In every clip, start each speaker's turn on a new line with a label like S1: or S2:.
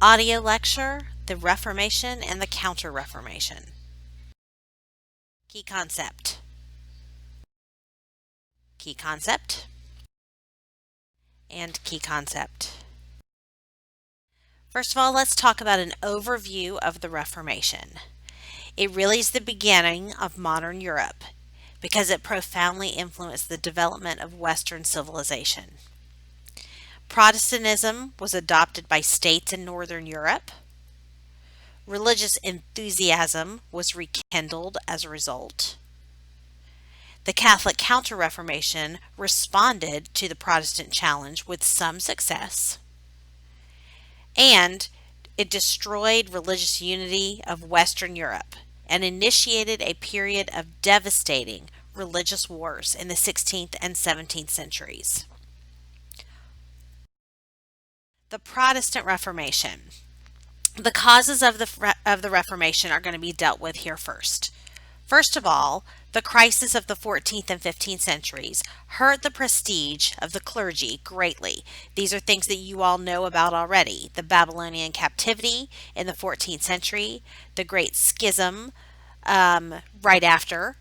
S1: Audio lecture, The Reformation and the Counter-Reformation. Key concept. Key concept. And key concept. First of all, let's talk about an overview of the Reformation. It really is the beginning of modern Europe because it profoundly influenced the development of Western civilization. Protestantism was adopted by states in Northern Europe. Religious enthusiasm was rekindled as a result. The Catholic Counter-Reformation responded to the Protestant challenge with some success, and it destroyed religious unity of Western Europe and initiated a period of devastating religious wars in the 16th and 17th centuries. The Protestant Reformation. The causes of the Reformation are going to be dealt with here first. First of all, the crisis of the 14th and 15th centuries hurt the prestige of the clergy greatly. These are things that you all know about already. The Babylonian captivity in the 14th century, the Great Schism right after,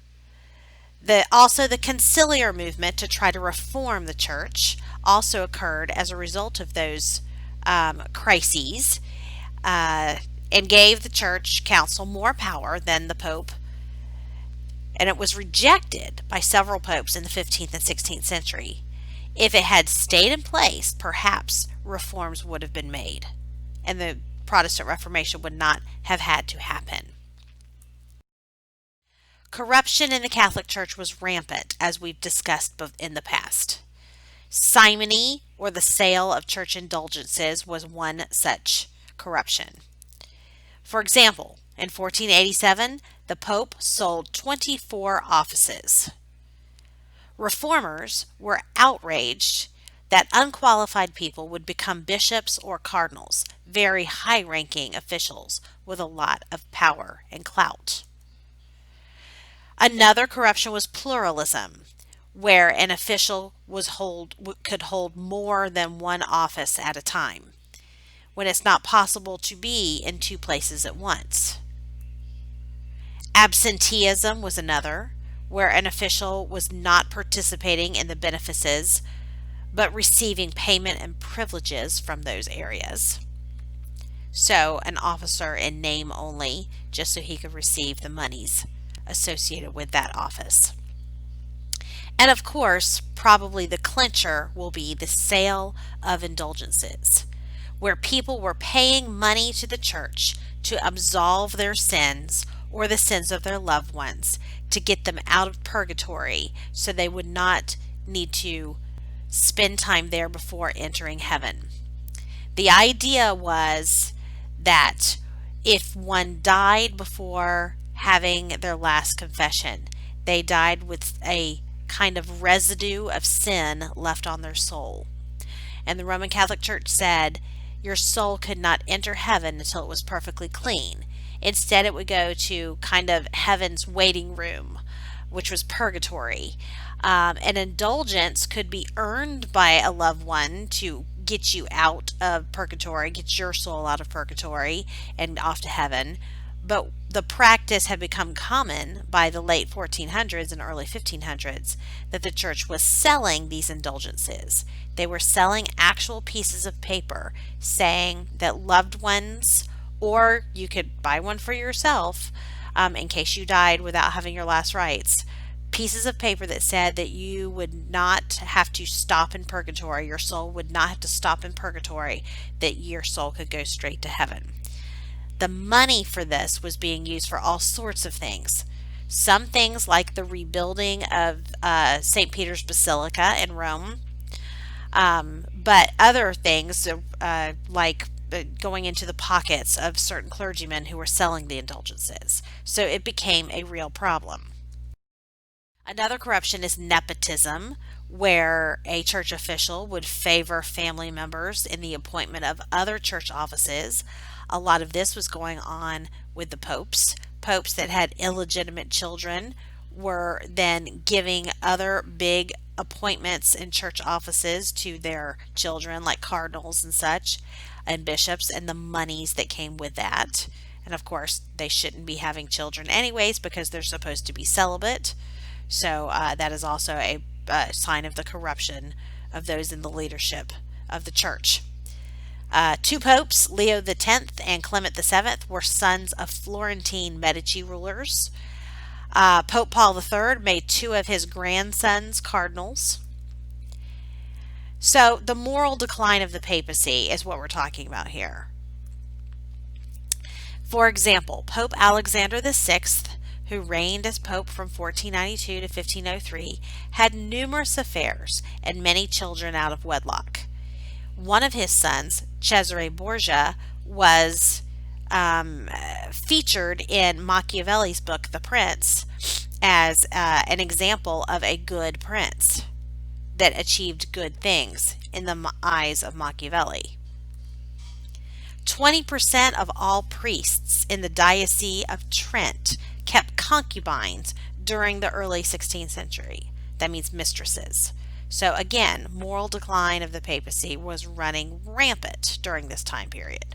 S1: also the conciliar movement to try to reform the church also occurred as a result of those crises, and gave the church council more power than the Pope. And it was rejected by several popes in the 15th and 16th century. If it had stayed in place, perhaps reforms would have been made, and the Protestant Reformation would not have had to happen. Corruption in the Catholic Church was rampant, as we've discussed in the past. Simony, or the sale of church indulgences, was one such corruption. For example, in 1487, the Pope sold 24 offices. Reformers were outraged that unqualified people would become bishops or cardinals, very high-ranking officials with a lot of power and clout. Another corruption was pluralism, where an official could hold more than one office at a time, when it's not possible to be in two places at once. Absenteeism was another, where an official was not participating in the benefices, but receiving payment and privileges from those areas. So, an officer in name only, just so he could receive the monies associated with that office. And of course, probably the clincher will be the sale of indulgences, where people were paying money to the church to absolve their sins or the sins of their loved ones, to get them out of purgatory so they would not need to spend time there before entering heaven. The idea was that if one died before having their last confession, they died with a kind of residue of sin left on their soul. And the Roman Catholic Church said your soul could not enter heaven until it was perfectly clean. Instead, it would go to kind of heaven's waiting room, which was purgatory. An indulgence could be earned by a loved one to get you out of purgatory, get your soul out of purgatory and off to heaven. But the practice had become common by the late 1400s and early 1500s that the church was selling these indulgences. They were selling actual pieces of paper saying that loved ones, or you could buy one for yourself in case you died without having your last rites, pieces of paper that said that you would not have to stop in purgatory, your soul would not have to stop in purgatory, that your soul could go straight to heaven. The money for this was being used for all sorts of things. Some things like the rebuilding of St. Peter's Basilica in Rome, but other things like going into the pockets of certain clergymen who were selling the indulgences. So it became a real problem. Another corruption is nepotism, where a church official would favor family members in the appointment of other church offices. A lot of this was going on with the popes. Popes that had illegitimate children were then giving other big appointments in church offices to their children, like cardinals and such, and bishops, and the monies that came with that. And of course, they shouldn't be having children anyways because they're supposed to be celibate. So that is also a sign of the corruption of those in the leadership of the church. Two popes, Leo X and Clement VII, were sons of Florentine Medici rulers. Pope Paul III made two of his grandsons cardinals. So the moral decline of the papacy is what we're talking about here. For example, Pope Alexander VI, who reigned as pope from 1492 to 1503, had numerous affairs and many children out of wedlock. One of his sons, Cesare Borgia, was featured in Machiavelli's book, The Prince, as an example of a good prince that achieved good things in the eyes of Machiavelli. 20% of all priests in the Diocese of Trent kept concubines during the early 16th century. That means mistresses. So again, moral decline of the papacy was running rampant during this time period.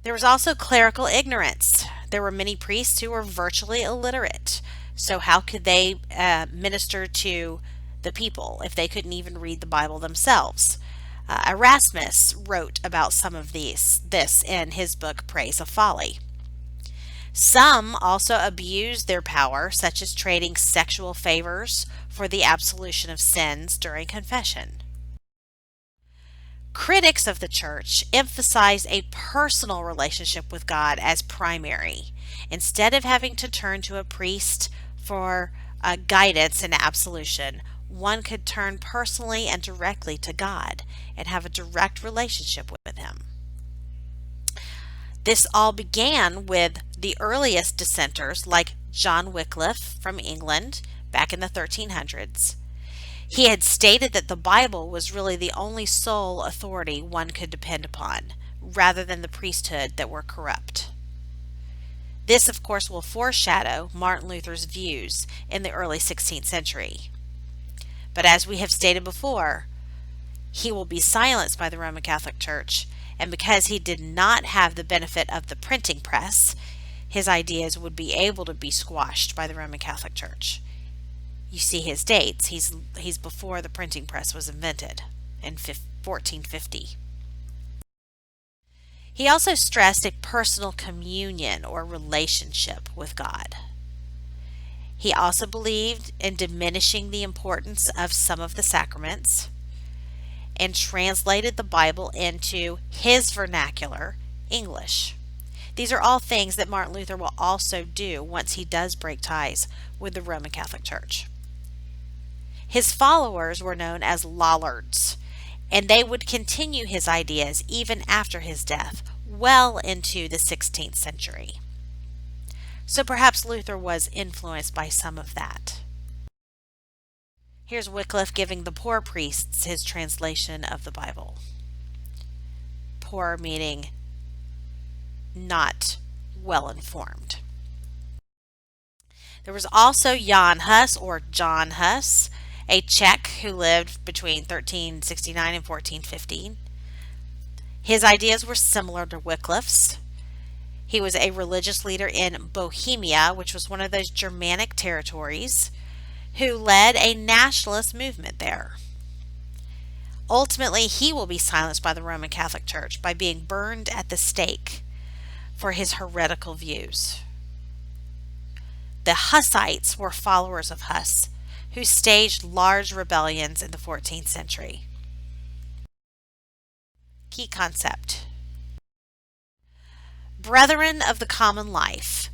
S1: There was also clerical ignorance. There were many priests who were virtually illiterate. So how could they minister to the people if they couldn't even read the Bible themselves? Erasmus wrote about some of this in his book Praise of Folly. Some also abused their power, such as trading sexual favors for the absolution of sins during confession. Critics of the church emphasize a personal relationship with God as primary. Instead of having to turn to a priest for guidance and absolution, one could turn personally and directly to God and have a direct relationship with Him. This all began with the earliest dissenters like John Wycliffe from England back in the 1300s. He had stated that the Bible was really the only sole authority one could depend upon, rather than the priesthood that were corrupt. This, of course, will foreshadow Martin Luther's views in the early 16th century. But as we have stated before, he will be silenced by the Roman Catholic Church, and because he did not have the benefit of the printing press, his ideas would be able to be squashed by the Roman Catholic Church. You see his dates. He's before the printing press was invented in 1450. He also stressed a personal communion or relationship with God. He also believed in diminishing the importance of some of the sacraments and translated the Bible into his vernacular, English. These are all things that Martin Luther will also do once he does break ties with the Roman Catholic Church. His followers were known as Lollards, and they would continue his ideas even after his death, well into the 16th century. So perhaps Luther was influenced by some of that. Here's Wycliffe giving the poor priests his translation of the Bible. Poor meaning not well informed. There was also Jan Hus, or John Hus, a Czech who lived between 1369 and 1415. His ideas were similar to Wycliffe's. He was a religious leader in Bohemia, which was one of those Germanic territories, who led a nationalist movement there. Ultimately, he will be silenced by the Roman Catholic Church by being burned at the stake for his heretical views. The Hussites were followers of Huss, who staged large rebellions in the 14th century. Key concept. Brethren of the Common Life.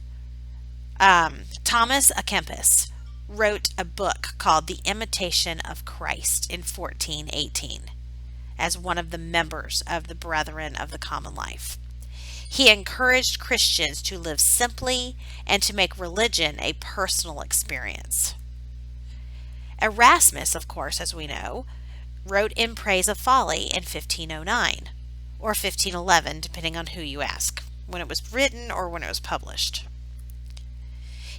S1: Thomas à Kempis wrote a book called The Imitation of Christ in 1418 as one of the members of the Brethren of the Common Life. He encouraged Christians to live simply and to make religion a personal experience. Erasmus, of course, as we know, wrote In Praise of Folly in 1509 or 1511, depending on who you ask, when it was written or when it was published.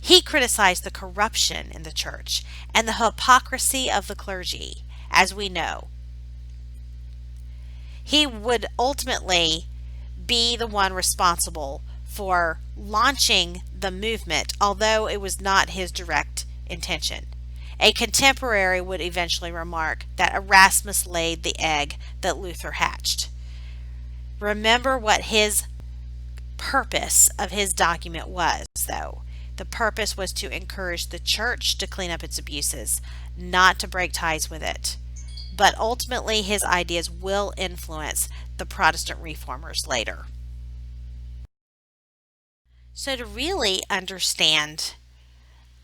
S1: He criticized the corruption in the church and the hypocrisy of the clergy, as we know. He would ultimately be the one responsible for launching the movement, although it was not his direct intention. A contemporary would eventually remark that Erasmus laid the egg that Luther hatched. Remember what his purpose of his document was, though. The purpose was to encourage the church to clean up its abuses, not to break ties with it. But ultimately, his ideas will influence the Protestant reformers later. So, to really understand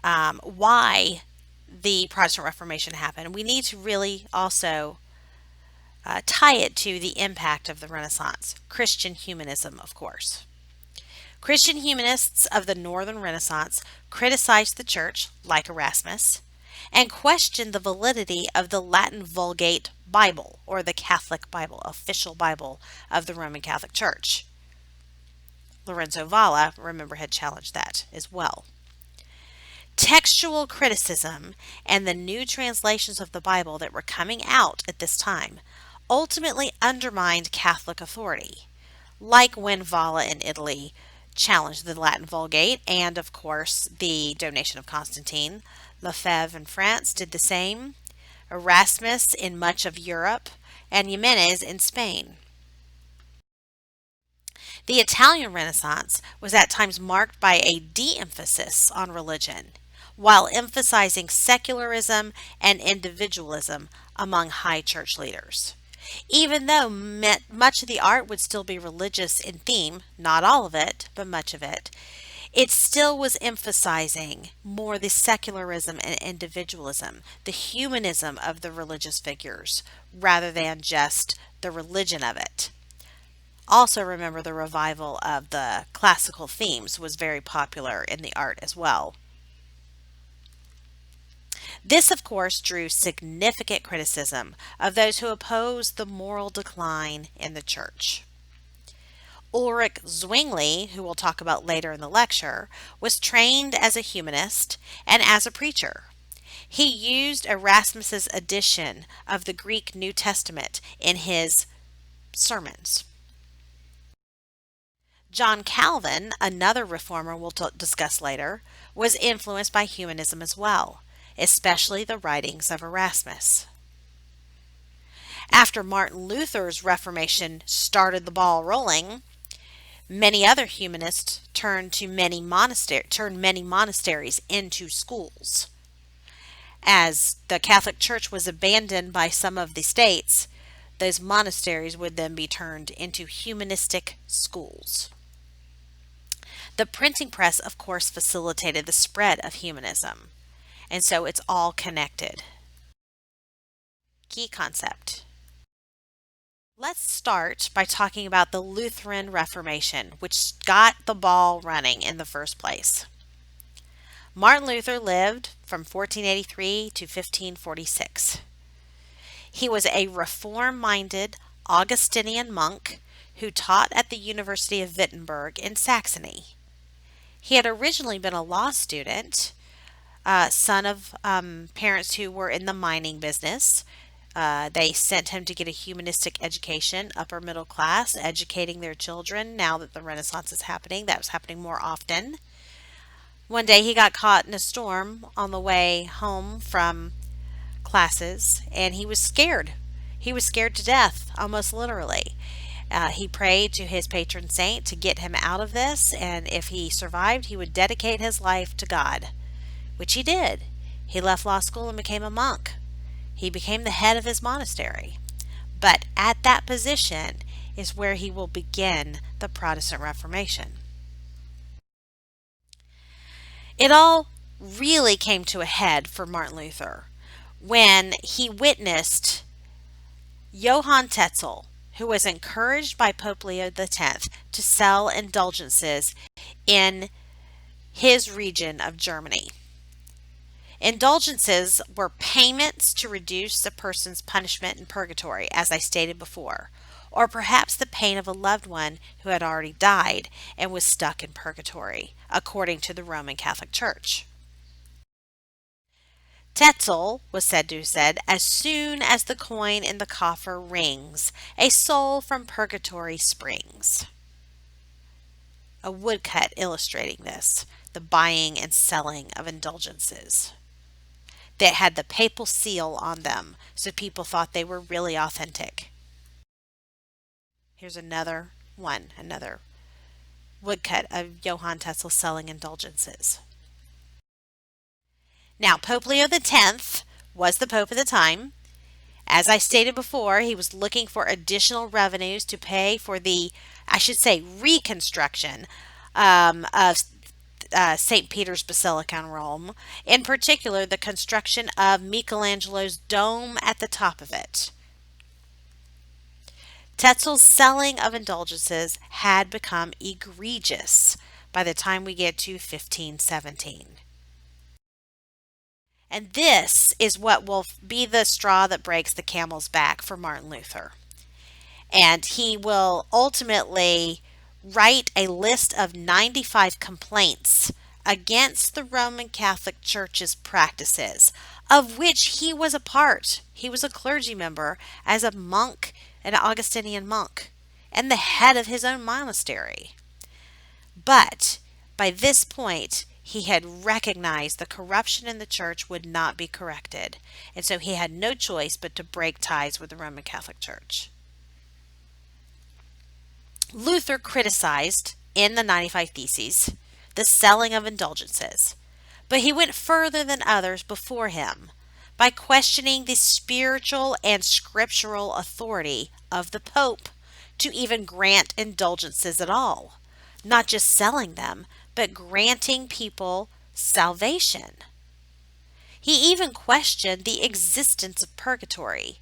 S1: why the Protestant Reformation happened, we need to really also tie it to the impact of the Renaissance. Christian humanism, of course. Christian humanists of the Northern Renaissance criticized the church, like Erasmus, and questioned the validity of the Latin Vulgate Bible, or the Catholic Bible, official Bible of the Roman Catholic Church. Lorenzo Valla, remember, had challenged that as well. Textual criticism and the new translations of the Bible that were coming out at this time ultimately undermined Catholic authority, like when Valla in Italy challenged the Latin Vulgate, and of course the donation of Constantine. Lefebvre in France did the same, Erasmus in much of Europe, and Jimenez in Spain. The Italian Renaissance was at times marked by a de-emphasis on religion, while emphasizing secularism and individualism among high church leaders. Even though much of the art would still be religious in theme, not all of it, but much of it, it still was emphasizing more the secularism and individualism, the humanism of the religious figures, rather than just the religion of it. Also, remember the revival of the classical themes was very popular in the art as well. This, of course, drew significant criticism of those who opposed the moral decline in the church. Ulrich Zwingli, who we'll talk about later in the lecture, was trained as a humanist and as a preacher. He used Erasmus's edition of the Greek New Testament in his sermons. John Calvin, another reformer we'll discuss later, was influenced by humanism as well, especially the writings of Erasmus. After Martin Luther's Reformation started the ball rolling, many other humanists turned many monasteries into schools. As the Catholic Church was abandoned by some of the states, those monasteries would then be turned into humanistic schools. The printing press, of course, facilitated the spread of humanism, and so it's all connected. Key concept. Let's start by talking about the Lutheran Reformation, which got the ball running in the first place. Martin Luther lived from 1483 to 1546. He was a reform-minded Augustinian monk who taught at the University of Wittenberg in Saxony. He had originally been a law student, son of parents who were in the mining business. They sent him to get a humanistic education, upper middle class, educating their children. Now that the Renaissance is happening, that was happening more often. One day he got caught in a storm on the way home from classes, and he was scared. He was scared to death, almost literally. He prayed to his patron saint to get him out of this, and if he survived, he would dedicate his life to God, which he did. He left law school and became a monk. He became the head of his monastery. But at that position is where he will begin the Protestant Reformation. It all really came to a head for Martin Luther when he witnessed Johann Tetzel, who was encouraged by Pope Leo X to sell indulgences in his region of Germany. Indulgences were payments to reduce a person's punishment in purgatory, as I stated before, or perhaps the pain of a loved one who had already died and was stuck in purgatory, according to the Roman Catholic Church. Tetzel was said to have said, "As soon as the coin in the coffer rings, a soul from purgatory springs." A woodcut illustrating this, the buying and selling of indulgences. They had the papal seal on them, so people thought they were really authentic. Here's another one, another woodcut of Johann Tetzel selling indulgences. Now, Pope Leo X was the Pope at the time. As I stated before, he was looking for additional revenues to pay for the, I should say, reconstruction of St. Peter's Basilica in Rome, in particular the construction of Michelangelo's dome at the top of it. Tetzel's selling of indulgences had become egregious by the time we get to 1517. And this is what will be the straw that breaks the camel's back for Martin Luther. And he will ultimately write a list of 95 complaints against the Roman Catholic Church's practices, of which he was a part. He was a clergy member as a monk, an Augustinian monk, and the head of his own monastery. But by this point, he had recognized the corruption in the church would not be corrected, and so he had no choice but to break ties with the Roman Catholic Church. Luther criticized in the 95 Theses the selling of indulgences, but he went further than others before him by questioning the spiritual and scriptural authority of the Pope to even grant indulgences at all, not just selling them, but granting people salvation. He even questioned the existence of purgatory,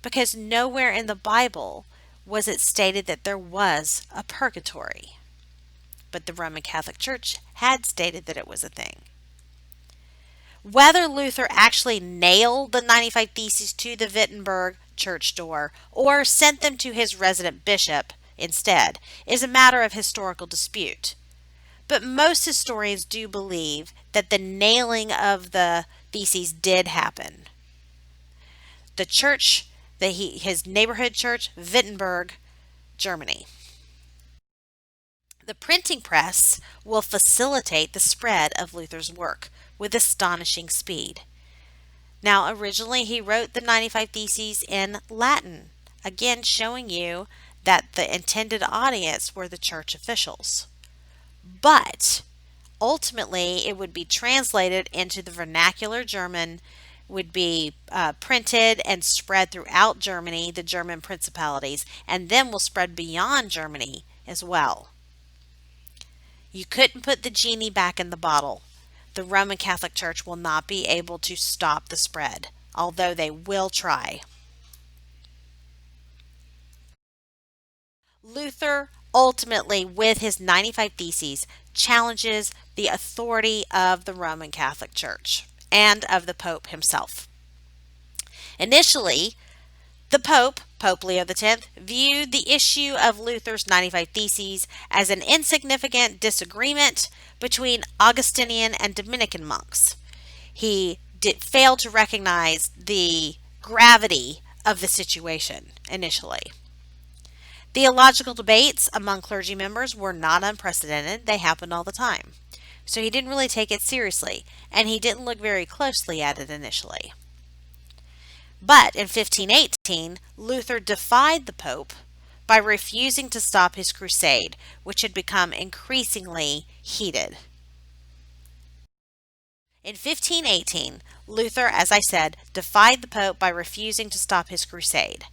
S1: because nowhere in the Bible was it stated that there was a purgatory. But the Roman Catholic Church had stated that it was a thing. Whether Luther actually nailed the 95 Theses to the Wittenberg church door or sent them to his resident bishop instead is a matter of historical dispute. But most historians do believe that the nailing of the Theses did happen. The church, his neighborhood church, Wittenberg, Germany. The printing press will facilitate the spread of Luther's work with astonishing speed. Now, originally he wrote the 95 Theses in Latin, again showing you that the intended audience were the church officials. But ultimately, it would be translated into the vernacular German, would be printed and spread throughout Germany, the German principalities, and then will spread beyond Germany as well. You couldn't put the genie back in the bottle. The Roman Catholic Church will not be able to stop the spread, although they will try. Luther ultimately, with his 95 Theses, challenges the authority of the Roman Catholic Church and of the Pope himself. Initially, the Pope, Pope Leo X, viewed the issue of Luther's 95 Theses as an insignificant disagreement between Augustinian and Dominican monks. He failed to recognize the gravity of the situation initially. Theological debates among clergy members were not unprecedented. They happened all the time. So he didn't really take it seriously, and he didn't look very closely at it initially. But in 1518, Luther defied the Pope by refusing to stop his crusade, which had become increasingly heated. In 1518, Luther, as I said, defied the Pope by refusing to stop his crusade.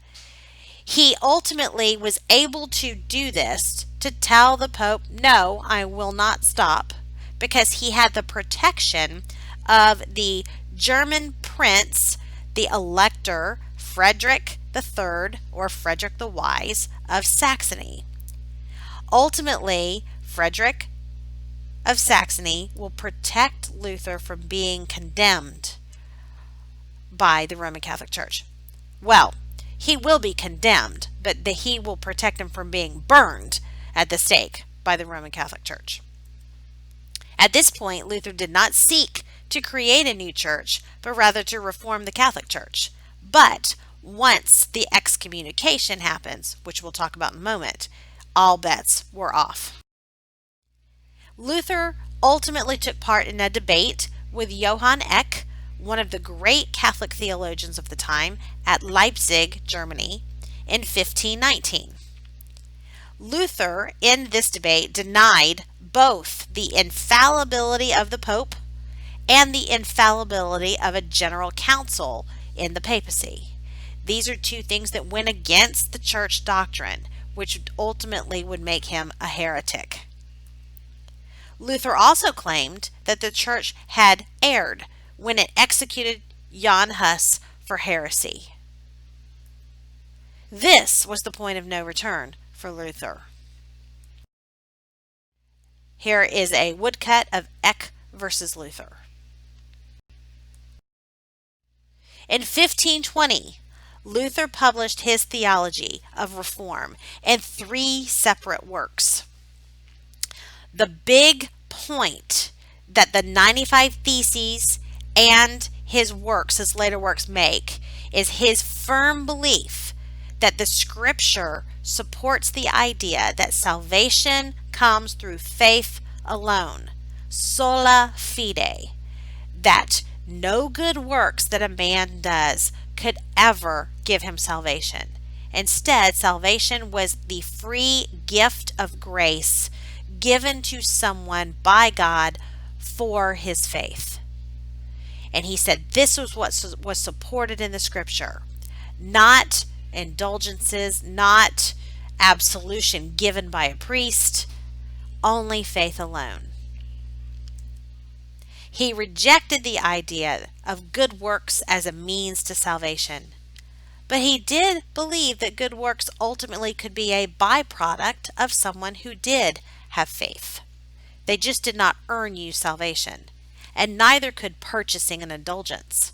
S1: He ultimately was able to do this to tell the Pope, no, I will not stop, because he had the protection of the German prince, the Elector Frederick III, or Frederick the Wise, of Saxony. Ultimately, Frederick of Saxony will protect Luther from being condemned by the Roman Catholic Church. Well, he will be condemned, but that he will protect him from being burned at the stake by the Roman Catholic Church. At this point, Luther did not seek to create a new church, but rather to reform the Catholic Church. But once the excommunication happens, which we'll talk about in a moment, all bets were off. Luther ultimately took part in a debate with Johann Eck, one of the great Catholic theologians of the time, at Leipzig, Germany, in 1519. Luther, in this debate, denied both the infallibility of the Pope and the infallibility of a general council in the papacy. These are two things that went against the church doctrine, which ultimately would make him a heretic. Luther also claimed that the church had erred when it executed Jan Hus for heresy. This was the point of no return for Luther. Here is a woodcut of Eck versus Luther. In 1520, Luther published his theology of reform in 3 separate works. The big point that the 95 Theses and his works, his later works, make is his firm belief that the scripture supports the idea that salvation comes through faith alone, sola fide, that no good works that a man does could ever give him salvation. Instead, salvation was the free gift of grace given to someone by God for his faith. And he said this was what was supported in the scripture, not indulgences, not absolution given by a priest, only faith alone. He rejected the idea of good works as a means to salvation, but he did believe that good works ultimately could be a byproduct of someone who did have faith. They just did not earn you salvation, and neither could purchasing an indulgence.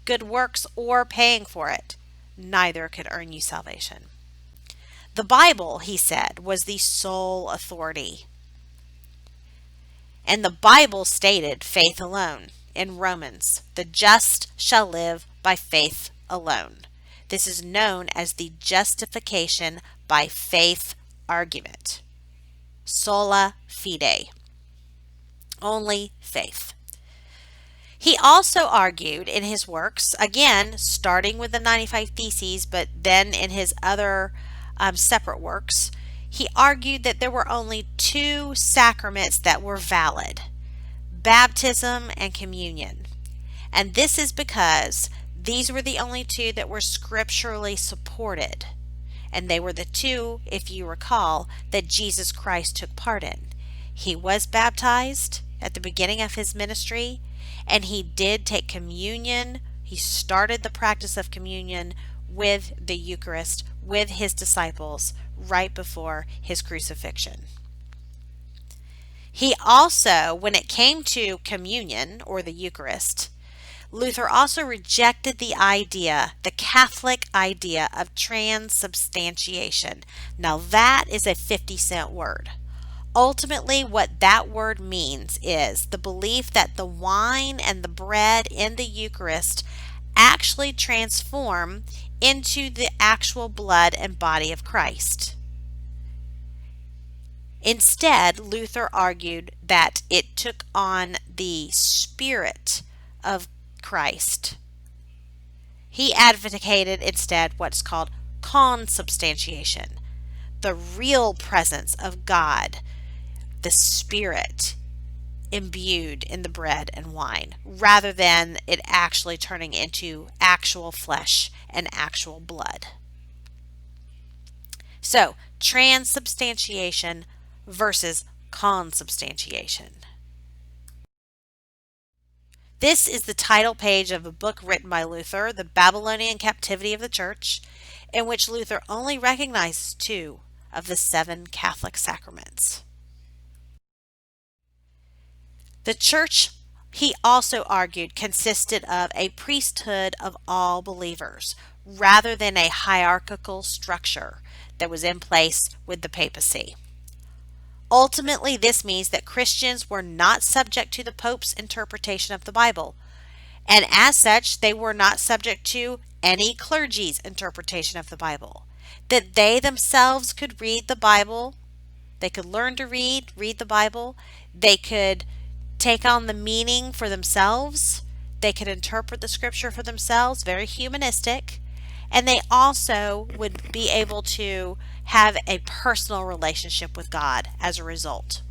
S1: Good works or paying for it, neither could earn you salvation. The Bible, he said, was the sole authority. And the Bible stated faith alone in Romans. The just shall live by faith alone. This is known as the justification by faith argument. Sola fide. Only faith. He also argued in his works, again, starting with the 95 Theses, but then in his other separate works, he argued that there were only 2 sacraments that were valid, baptism and communion. And this is because these were the only 2 that were scripturally supported. And they were the 2, if you recall, that Jesus Christ took part in. He was baptized at the beginning of his ministry, and he did take communion. He started the practice of communion with the Eucharist, with his disciples, right before his crucifixion. He also, when it came to communion, or the Eucharist, Luther also rejected the Catholic idea of transubstantiation. Now that is a 50-cent word. Ultimately, what that word means is the belief that the wine and the bread in the Eucharist actually transform into the actual blood and body of Christ. Instead, Luther argued that it took on the spirit of Christ. He advocated instead what's called consubstantiation, the real presence of God, the Spirit imbued in the bread and wine, rather than it actually turning into actual flesh and actual blood. So, transubstantiation versus consubstantiation. This is the title page of a book written by Luther, The Babylonian Captivity of the Church, in which Luther only recognizes 2 of the 7 Catholic sacraments. The church, he also argued, consisted of a priesthood of all believers, rather than a hierarchical structure that was in place with the papacy. Ultimately, this means that Christians were not subject to the Pope's interpretation of the Bible, and as such, they were not subject to any clergy's interpretation of the Bible. That they themselves could read the Bible, they could learn to read the Bible, they could take on the meaning for themselves, they could interpret the scripture for themselves, very humanistic, and they also would be able to have a personal relationship with God as a result.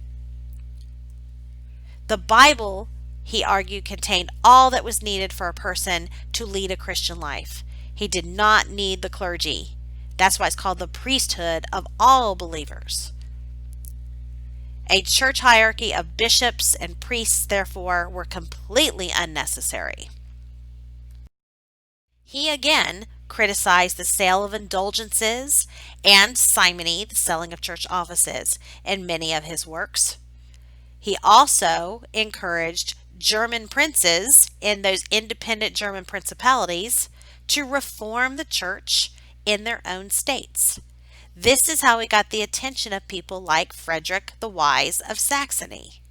S1: The Bible, he argued, contained all that was needed for a person to lead a Christian life. He did not need the clergy. That's why it's called the priesthood of all believers. A church hierarchy of bishops and priests, therefore, were completely unnecessary. He again criticized the sale of indulgences and simony, the selling of church offices, in many of his works. He also encouraged German princes in those independent German principalities to reform the church in their own states. This is how he got the attention of people like Frederick the Wise of Saxony.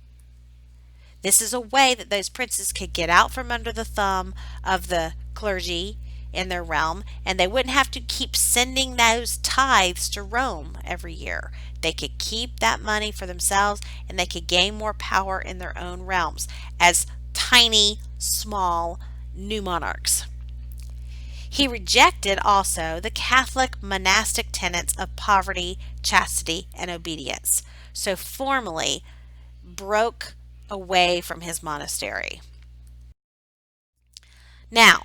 S1: This is a way that those princes could get out from under the thumb of the clergy in their realm, and they wouldn't have to keep sending those tithes to Rome every year. They could keep that money for themselves, and they could gain more power in their own realms as tiny, small, new monarchs. He rejected also the Catholic monastic tenets of poverty, chastity, and obedience, so formally broke away from his monastery. Now,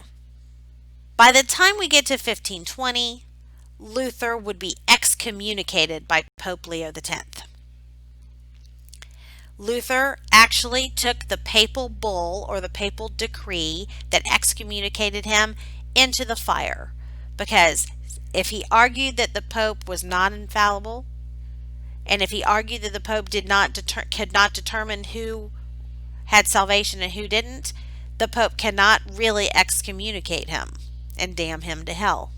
S1: by the time we get to 1520, Luther would be excommunicated by Pope Leo X. Luther actually took the papal bull or the papal decree that excommunicated him into the fire, because if he argued that the Pope was not infallible, and if he argued that the Pope could not determine who had salvation and who didn't, the Pope cannot really excommunicate him and damn him to hell.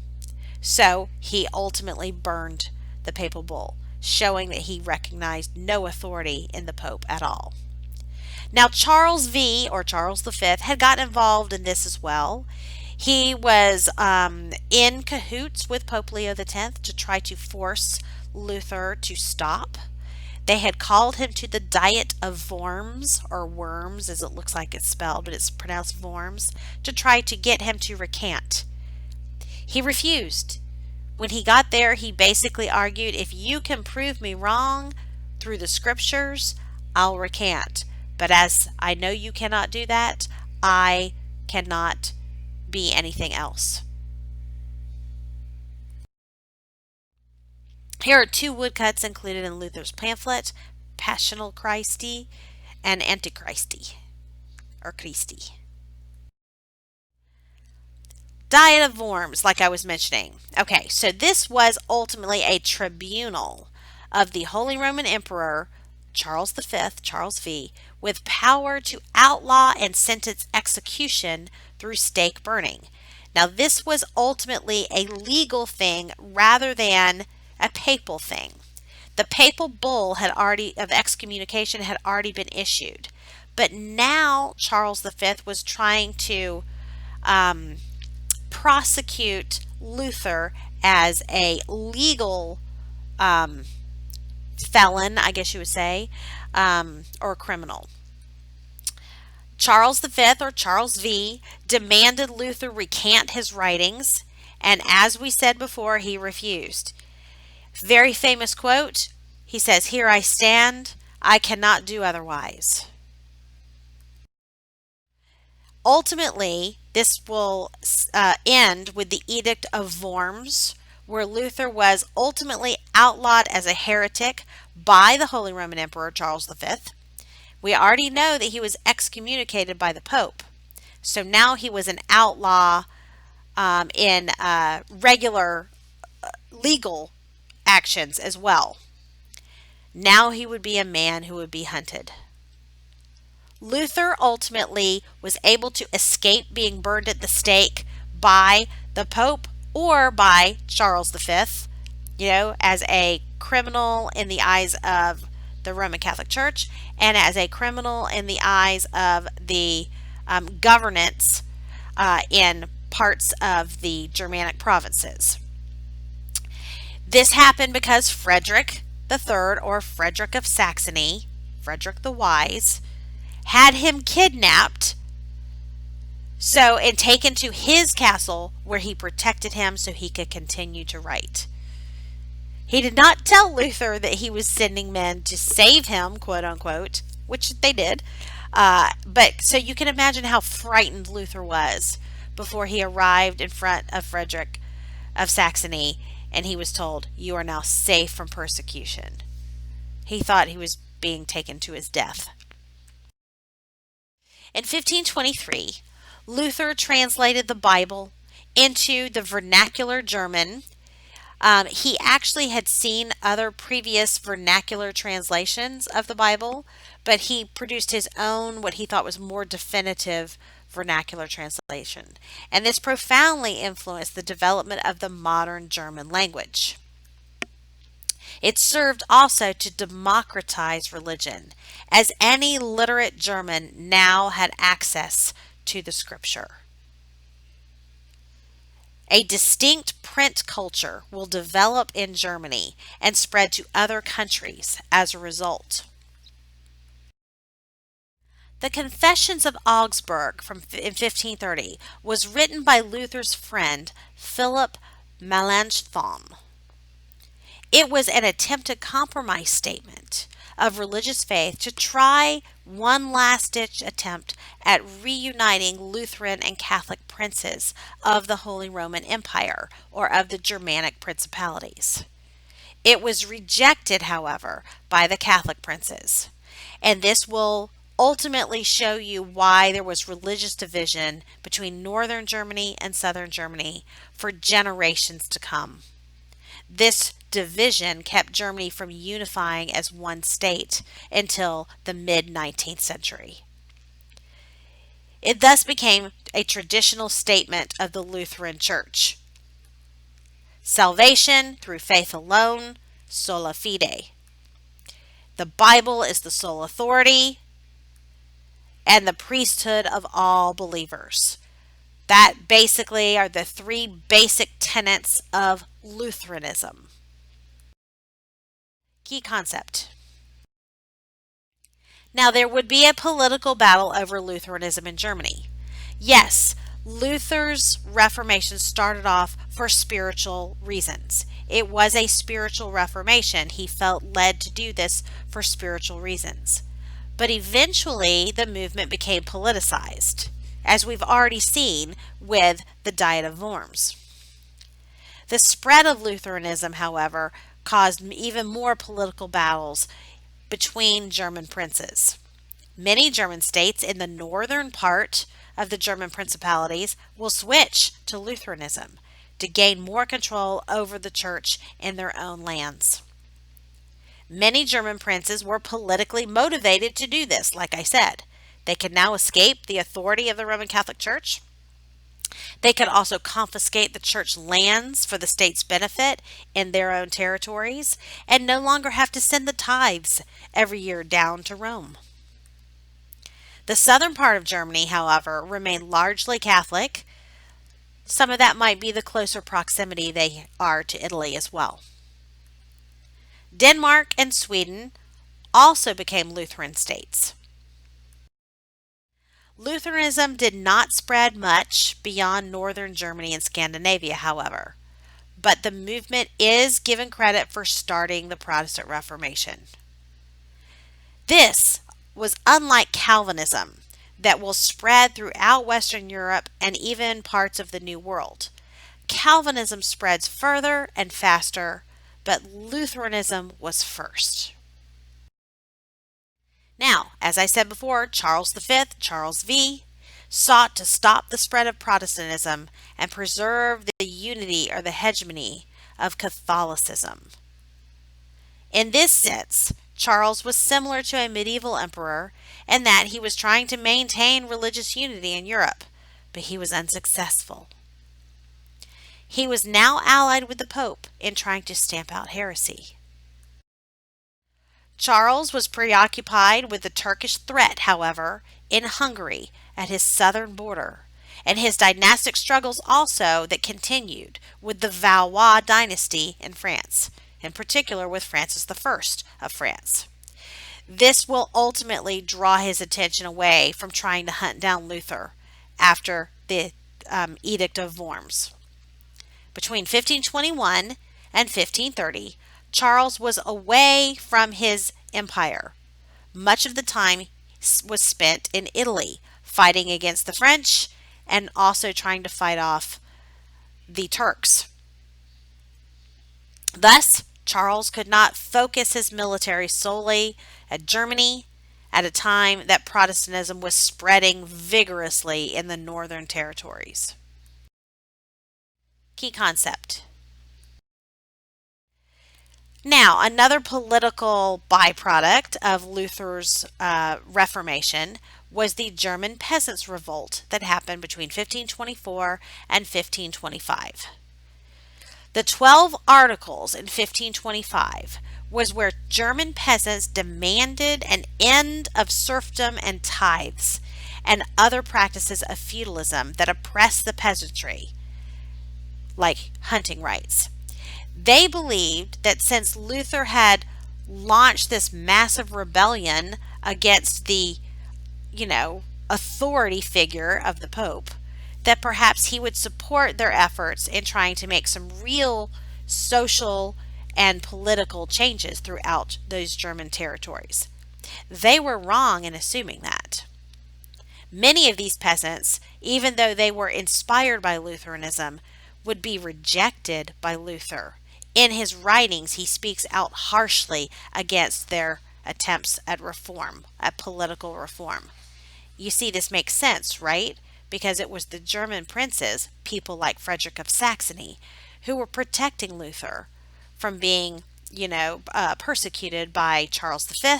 S1: So he ultimately burned the papal bull, showing that he recognized no authority in the Pope at all. Now, Charles V, or Charles V, had gotten involved in this as well. He was in cahoots with Pope Leo X to try to force Luther to stop. They had called him to the Diet of Worms, or Worms as it looks like it's spelled, but it's pronounced Worms, to try to get him to recant. He refused. When he got there, he basically argued, if you can prove me wrong through the scriptures, I'll recant. But as I know you cannot do that, I cannot be anything else. Here are two woodcuts included in Luther's pamphlet, Passional Christi and Antichristi, or Christi. Diet of Worms, like I was mentioning. Okay, so this was ultimately a tribunal of the Holy Roman Emperor Charles V, Charles V, with power to outlaw and sentence execution through stake burning. Now, this was ultimately a legal thing rather than a papal thing. The papal bull of excommunication had already been issued, but now Charles V was trying to prosecute Luther as a legal felon, I guess you would say, or criminal. Charles V, or Charles V, demanded Luther recant his writings, and as we said before, he refused. Very famous quote, he says, "Here I stand, I cannot do otherwise." Ultimately, this will end with the Edict of Worms, where Luther was ultimately outlawed as a heretic by the Holy Roman Emperor Charles V. We already know that he was excommunicated by the Pope. So now he was an outlaw in regular legal actions as well. Now he would be a man who would be hunted. Luther ultimately was able to escape being burned at the stake by the Pope or by Charles V, as a criminal in the eyes of the Roman Catholic Church and as a criminal in the eyes of the governance in parts of the Germanic provinces. This happened because Frederick III, or Frederick of Saxony, Frederick the Wise, had him kidnapped and taken to his castle where he protected him so he could continue to write. He did not tell Luther that he was sending men to save him, quote unquote, which they did. But so you can imagine how frightened Luther was before he arrived in front of Frederick of Saxony and he was told, "You are now safe from persecution." He thought he was being taken to his death. In 1523, Luther translated the Bible into the vernacular German. He actually had seen other previous vernacular translations of the Bible, but he produced his own, what he thought was more definitive vernacular translation. And this profoundly influenced the development of the modern German language. It served also to democratize religion, as any literate German now had access to the scripture. A distinct print culture will develop in Germany and spread to other countries as a result. The Confessions of Augsburg in 1530 was written by Luther's friend Philip Melanchthon. It was an attempted compromise statement of religious faith to try one last-ditch attempt at reuniting Lutheran and Catholic princes of the Holy Roman Empire or of the Germanic principalities. It was rejected, however, by the Catholic princes, and this will ultimately show you why there was religious division between northern Germany and southern Germany for generations to come. This division kept Germany from unifying as one state until the mid-19th century. It thus became a traditional statement of the Lutheran Church. Salvation through faith alone, sola fide. The Bible is the sole authority and the priesthood of all believers. That basically are the three basic tenets of Lutheranism. Key concept. Now, there would be a political battle over Lutheranism in Germany. Yes, Luther's Reformation started off for spiritual reasons. It was a spiritual Reformation. He felt led to do this for spiritual reasons. But eventually, the movement became politicized, as we've already seen with the Diet of Worms. The spread of Lutheranism, however, caused even more political battles between German princes. Many German states in the northern part of the German principalities will switch to Lutheranism to gain more control over the church in their own lands. Many German princes were politically motivated to do this, like I said. They could now escape the authority of the Roman Catholic Church. They could also confiscate the church lands for the state's benefit in their own territories and no longer have to send the tithes every year down to Rome. The southern part of Germany, however, remained largely Catholic. Some of that might be the closer proximity they are to Italy as well. Denmark and Sweden also became Lutheran states. Lutheranism did not spread much beyond northern Germany and Scandinavia, however, but the movement is given credit for starting the Protestant Reformation. This was unlike Calvinism that will spread throughout Western Europe and even parts of the New World. Calvinism spreads further and faster, but Lutheranism was first. Now, as I said before, Charles V, Charles V, sought to stop the spread of Protestantism and preserve the unity or the hegemony of Catholicism. In this sense, Charles was similar to a medieval emperor in that he was trying to maintain religious unity in Europe, but he was unsuccessful. He was now allied with the Pope in trying to stamp out heresy. Charles was preoccupied with the Turkish threat, however, in Hungary at his southern border, and his dynastic struggles also that continued with the Valois dynasty in France, in particular with Francis I of France. This will ultimately draw his attention away from trying to hunt down Luther after the Edict of Worms. Between 1521 and 1530, Charles was away from his empire. Much of the time was spent in Italy, fighting against the French and also trying to fight off the Turks. Thus, Charles could not focus his military solely at Germany at a time that Protestantism was spreading vigorously in the northern territories. Key concept. Now, another political byproduct of Luther's Reformation was the German Peasants' Revolt that happened between 1524 and 1525. The 12 Articles in 1525 was where German peasants demanded an end of serfdom and tithes and other practices of feudalism that oppressed the peasantry, like hunting rights. They believed that since Luther had launched this massive rebellion against the, authority figure of the Pope, that perhaps he would support their efforts in trying to make some real social and political changes throughout those German territories. They were wrong in assuming that. Many of these peasants, even though they were inspired by Lutheranism, would be rejected by Luther. In his writings, he speaks out harshly against their attempts at reform, at political reform. You see, this makes sense, right? Because it was the German princes, people like Frederick of Saxony, who were protecting Luther from being, persecuted by Charles V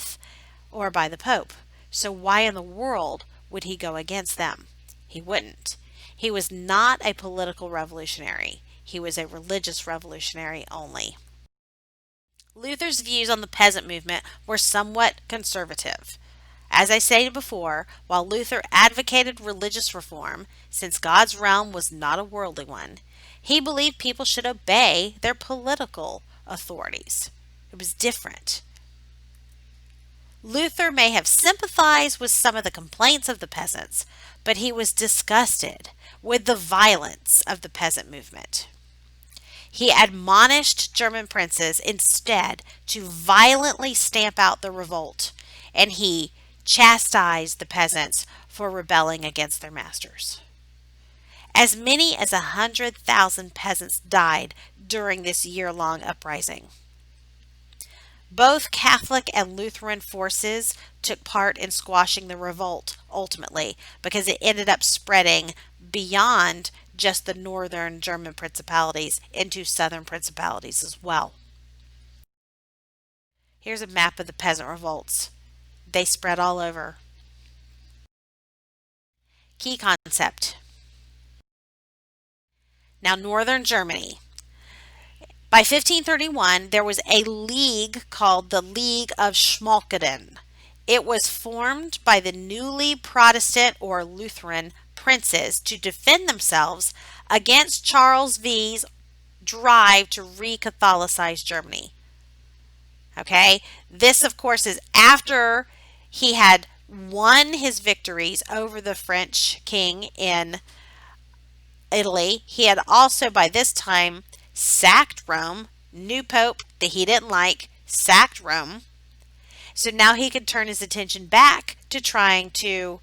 S1: or by the Pope. So why in the world would he go against them? He wouldn't. He was not a political revolutionary. He was a religious revolutionary only. Luther's views on the peasant movement were somewhat conservative. As I stated before, while Luther advocated religious reform, since God's realm was not a worldly one, he believed people should obey their political authorities. It was different. Luther may have sympathized with some of the complaints of the peasants, but he was disgusted with the violence of the peasant movement. He admonished German princes instead to violently stamp out the revolt, and he chastised the peasants for rebelling against their masters. As many as 100,000 peasants died during this year-long uprising. Both Catholic and Lutheran forces took part in squashing the revolt, ultimately, because it ended up spreading beyond just the northern German principalities into southern principalities as well. Here's a map of the peasant revolts. They spread all over. Key concept. Now, northern Germany. By 1531, there was a league called the League of Schmalkalden. It was formed by the newly Protestant or Lutheran princes to defend themselves against Charles V's drive to re-Catholicize Germany. Okay, this of course is after he had won his victories over the French king in Italy. He had also by this time sacked Rome, new pope that he didn't like, sacked Rome. So now he could turn his attention back to trying to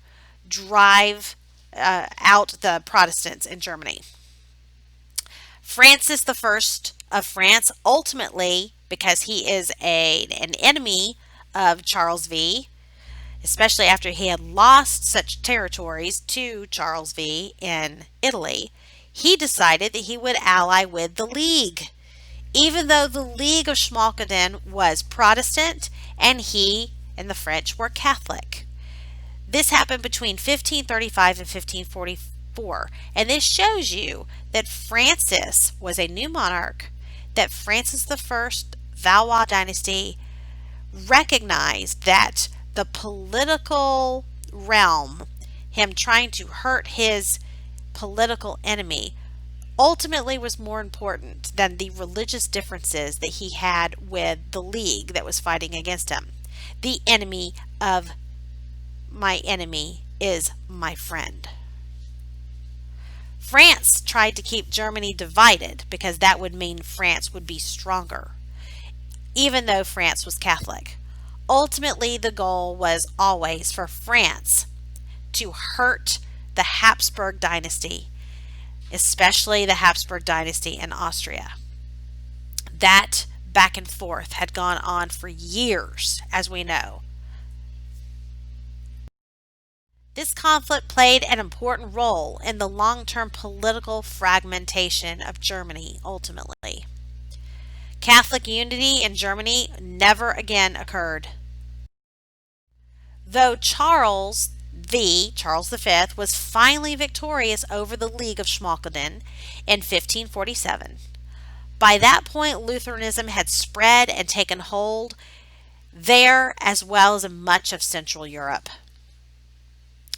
S1: drive out the Protestants in Germany. Francis I of France, ultimately, because he is an enemy of Charles V, especially after he had lost such territories to Charles V in Italy, he decided that he would ally with the League, even though the League of Schmalkalden was Protestant and he and the French were Catholic. This happened between 1535 and And this shows you that Francis was a new monarch, that Francis the First Valois dynasty recognized that the political realm, him trying to hurt his political enemy, ultimately was more important than the religious differences that he had with the league that was fighting against him. The enemy of my enemy is my friend. France tried to keep Germany divided because that would mean France would be stronger, even though France was Catholic. Ultimately, the goal was always for France to hurt the Habsburg dynasty, especially the Habsburg dynasty in Austria. That back and forth had gone on for years, as we know. This conflict played an important role in the long-term political fragmentation of Germany ultimately. Catholic unity in Germany never again occurred. Though Charles V, was finally victorious over the League of Schmalkalden in 1547. By that point, Lutheranism had spread and taken hold there as well as in much of Central Europe.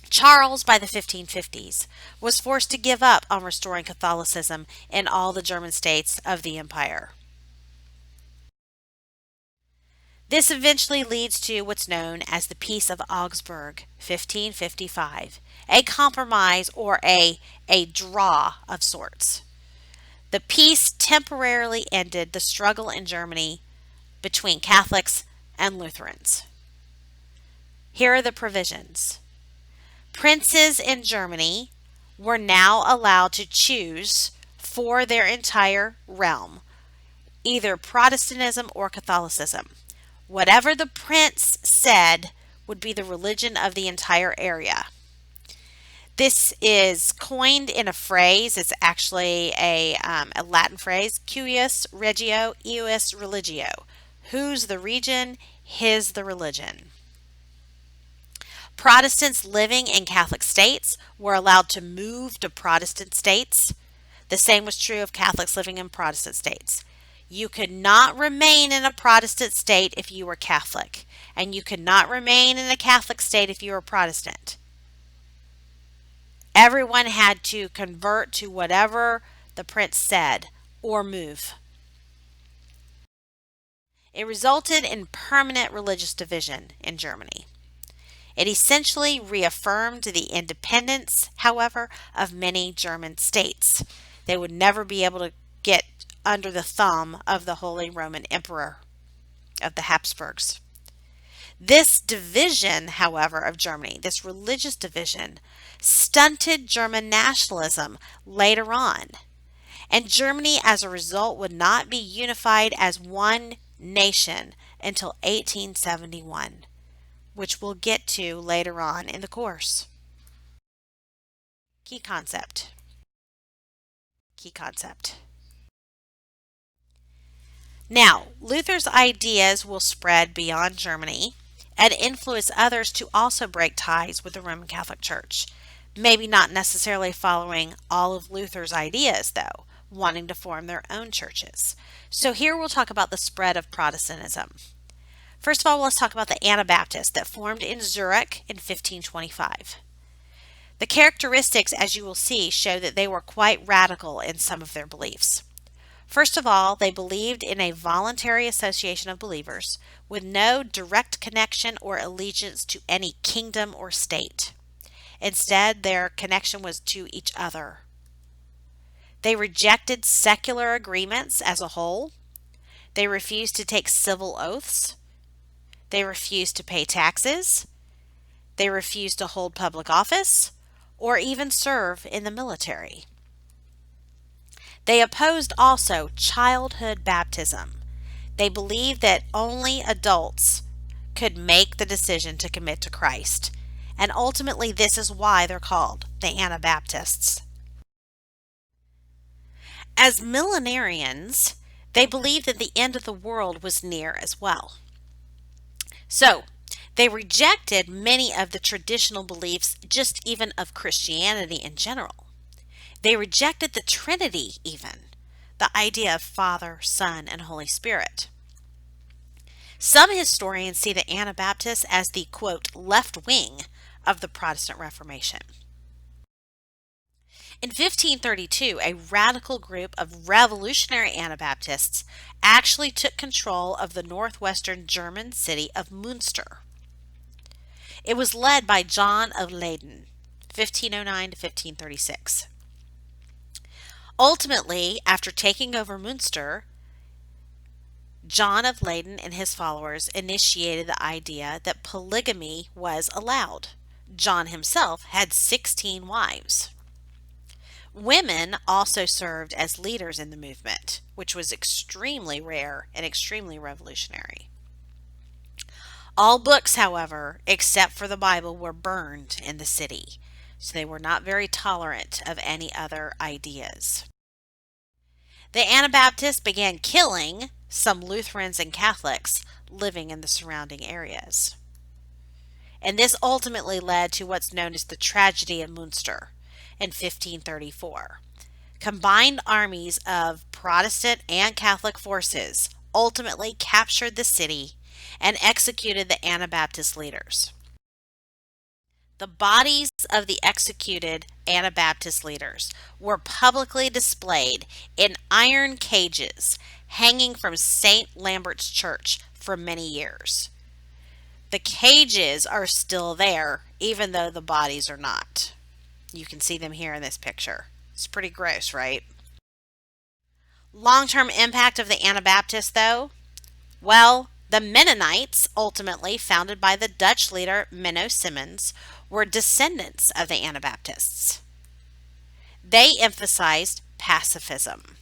S1: Charles, by the 1550s, was forced to give up on restoring Catholicism in all the German states of the empire. This eventually leads to what's known as the Peace of Augsburg, 1555, a compromise or a draw of sorts. The peace temporarily ended the struggle in Germany between Catholics and Lutherans. Here are the provisions. Princes in Germany were now allowed to choose for their entire realm, either Protestantism or Catholicism. Whatever the prince said would be the religion of the entire area. This is coined in a phrase. It's actually a Latin phrase, cuius regio, eius religio. Who's the region, his the religion. Protestants living in Catholic states were allowed to move to Protestant states. The same was true of Catholics living in Protestant states. You could not remain in a Protestant state if you were Catholic, and you could not remain in a Catholic state if you were Protestant. Everyone had to convert to whatever the prince said or move. It resulted in permanent religious division in Germany. It essentially reaffirmed the independence, however, of many German states. They would never be able to get under the thumb of the Holy Roman Emperor of the Habsburgs. This division, however, of Germany, this religious division, stunted German nationalism later on. And Germany, as a result, would not be unified as one nation until 1871, which we'll get to later on in the course. Key concept. Key concept. Now, Luther's ideas will spread beyond Germany and influence others to also break ties with the Roman Catholic Church. Maybe not necessarily following all of Luther's ideas, though, wanting to form their own churches. So here we'll talk about the spread of Protestantism. First of all, let's talk about the Anabaptists that formed in Zurich in 1525. The characteristics, as you will see, show that they were quite radical in some of their beliefs. First of all, they believed in a voluntary association of believers with no direct connection or allegiance to any kingdom or state. Instead, their connection was to each other. They rejected secular agreements as a whole. They refused to take civil oaths. They refused to pay taxes. They refused to hold public office or even serve in the military. They opposed also childhood baptism. They believed that only adults could make the decision to commit to Christ. And ultimately, this is why they're called the Anabaptists. As millenarians, they believed that the end of the world was near as well. So, They rejected many of the traditional beliefs, just even of Christianity in general. They rejected the Trinity, even the idea of Father, Son, and Holy Spirit. Some historians see the Anabaptists as the quote, left wing of the Protestant Reformation. In 1532, a radical group of revolutionary Anabaptists actually took control of the northwestern German city of Münster. It was led by John of Leyden, 1509 to 1536. Ultimately, after taking over Münster, John of Leyden and his followers initiated the idea that polygamy was allowed. John himself had 16 wives. Women also served as leaders in the movement, which was extremely rare and extremely revolutionary. All books, however, except for the Bible, were burned in the city, so they were not very tolerant of any other ideas. The Anabaptists began killing some Lutherans and Catholics living in the surrounding areas. And this ultimately led to what's known as the tragedy of Münster in 1534. Combined armies of Protestant and Catholic forces ultimately captured the city and executed the Anabaptist leaders. The bodies of the executed Anabaptist leaders were publicly displayed in iron cages hanging from St. Lambert's Church for many years. The cages are still there, even though the bodies are not. You can see them here in this picture. It's pretty gross, right? Long-term impact of the Anabaptists, though? Well, the Mennonites, ultimately founded by the Dutch leader Menno Simons, were descendants of the Anabaptists. They emphasized pacifism.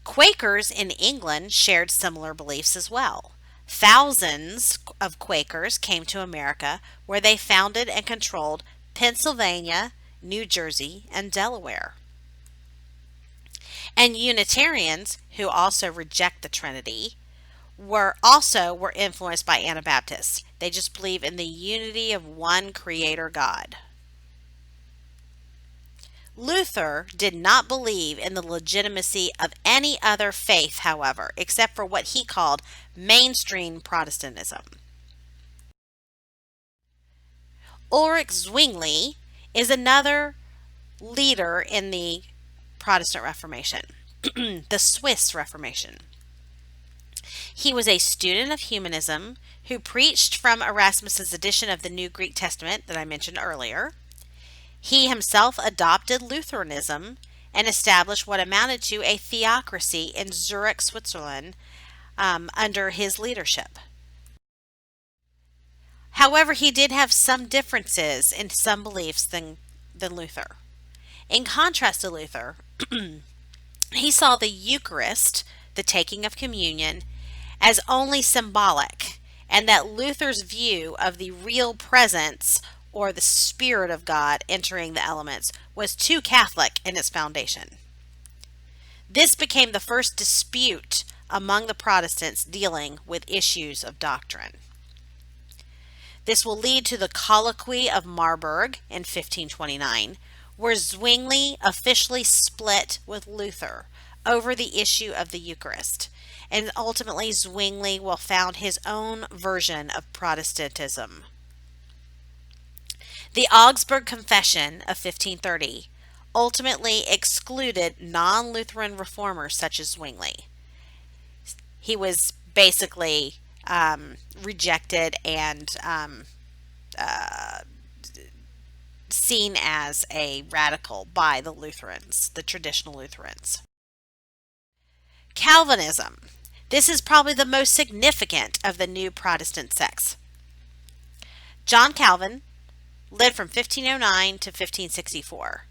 S1: Quakers in England shared similar beliefs as well. Thousands of Quakers came to America, where they founded and controlled Pennsylvania, New Jersey, and Delaware. And Unitarians, who also reject the Trinity, were influenced by Anabaptists. They just believe in the unity of one creator God. Luther did not believe in the legitimacy of any other faith, however, except for what he called mainstream Protestantism. Ulrich Zwingli is another leader in the Protestant Reformation, the Swiss Reformation. He was a student of humanism who preached from Erasmus's edition of the New Greek Testament that I mentioned earlier. He himself adopted Lutheranism and established what amounted to a theocracy in Zurich, Switzerland, under his leadership. However, he did have some differences in some beliefs than Luther. In contrast to Luther, he saw the Eucharist, the taking of communion, as only symbolic, and that Luther's view of the real presence or the Spirit of God entering the elements was too Catholic in its foundation. This became the first dispute among the Protestants dealing with issues of doctrine. This will lead to the Colloquy of Marburg in 1529, where Zwingli officially split with Luther over the issue of the Eucharist. And ultimately, Zwingli will found his own version of Protestantism. The Augsburg Confession of 1530 ultimately excluded non-Lutheran reformers such as Zwingli. He was basically rejected and seen as a radical by the Lutherans, the traditional Lutherans. Calvinism. This is probably the most significant of the new Protestant sects. John Calvin lived from 1509 to 1564.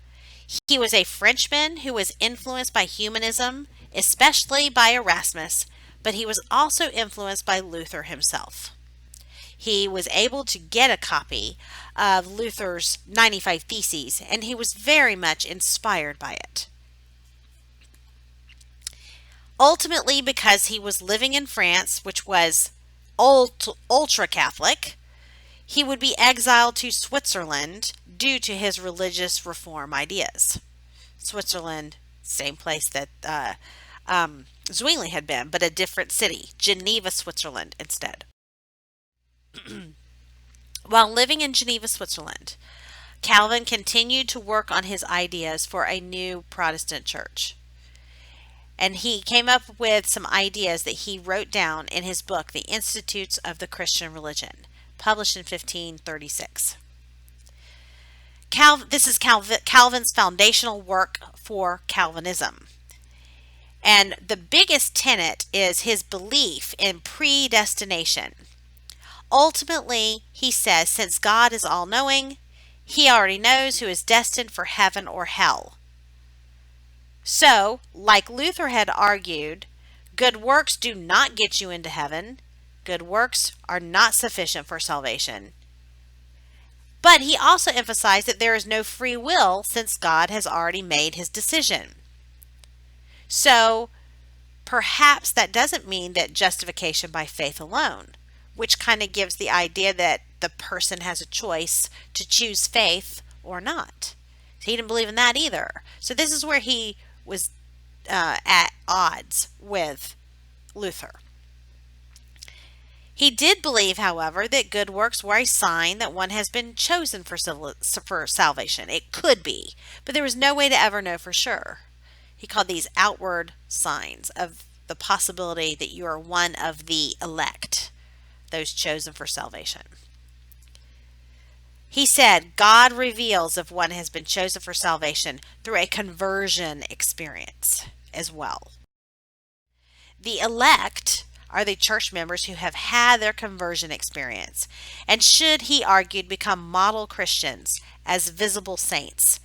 S1: He was a Frenchman who was influenced by humanism, especially by Erasmus, but he was also influenced by Luther himself. He was able to get a copy of Luther's 95 Theses, and he was very much inspired by it. Ultimately, because he was living in France, which was ultra Catholic, he would be exiled to Switzerland due to his religious reform ideas. Switzerland, same place that Zwingli had been, but a different city, Geneva, Switzerland, instead. While living in Geneva, Switzerland, Calvin continued to work on his ideas for a new Protestant church. And he came up with some ideas that he wrote down in his book, The Institutes of the Christian Religion, published in 1536. This is Calvin's foundational work for Calvinism. And the biggest tenet is his belief in predestination. Ultimately, he says, since God is all-knowing, he already knows who is destined for heaven or hell. So, like Luther had argued, good works do not get you into heaven. Good works are not sufficient for salvation. But he also emphasized that there is no free will since God has already made his decision. So, perhaps that doesn't mean that justification by faith alone, which kind of gives the idea that the person has a choice to choose faith or not. He didn't believe in that either. So this is where he was at odds with Luther. He did believe, however, that good works were a sign that one has been chosen for salvation. It could be, but there was no way to ever know for sure. He called these outward signs of the possibility that you are one of the elect, those chosen for salvation. He said, God reveals if one has been chosen for salvation through a conversion experience as well. The elect are the church members who have had their conversion experience and should, he argued, become model Christians as visible saints.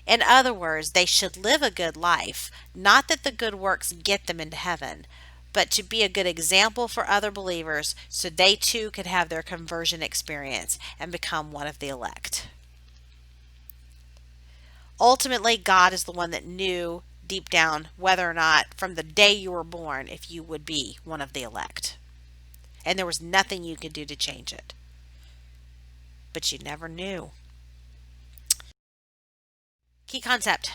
S1: In other words, they should live a good life, not that the good works get them into heaven, but to be a good example for other believers so they too could have their conversion experience and become one of the elect. Ultimately, God is the one that knew deep down whether or not from the day you were born if you would be one of the elect. And there was nothing you could do to change it. But you never knew. Key concept.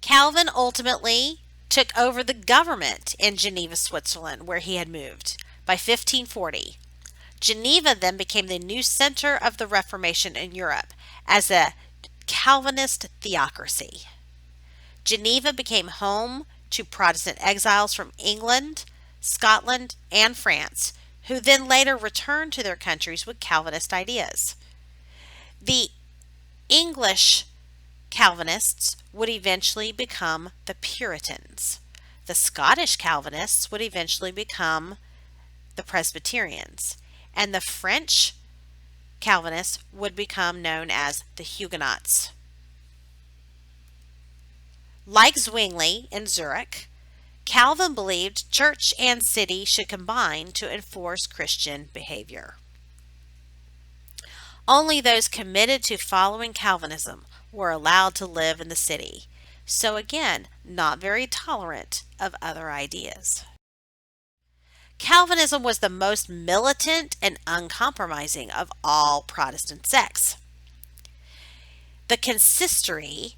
S1: Calvin ultimately took over the government in Geneva, Switzerland, where he had moved, by 1540. Geneva then became the new center of the Reformation in Europe as a Calvinist theocracy. Geneva became home to Protestant exiles from England, Scotland, and France, who then later returned to their countries with Calvinist ideas. The English Calvinists would eventually become the Puritans. The Scottish Calvinists would eventually become the Presbyterians. And the French Calvinists would become known as the Huguenots. Like Zwingli in Zurich, Calvin believed church and city should combine to enforce Christian behavior. Only those committed to following Calvinism were allowed to live in the city. So again, not very tolerant of other ideas. Calvinism was the most militant and uncompromising of all Protestant sects. The consistory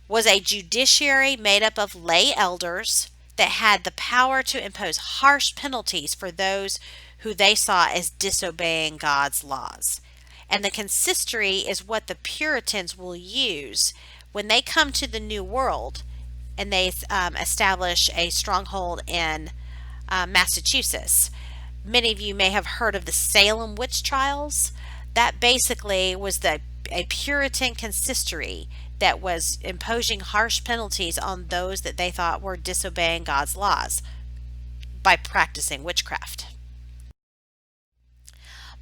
S1: was a judiciary made up of lay elders that had the power to impose harsh penalties for those who they saw as disobeying God's laws. And the consistory is what the Puritans will use when they come to the New World and they establish a stronghold in Massachusetts. Many of you may have heard of the Salem witch trials. That basically was a Puritan consistory that was imposing harsh penalties on those that they thought were disobeying God's laws by practicing witchcraft.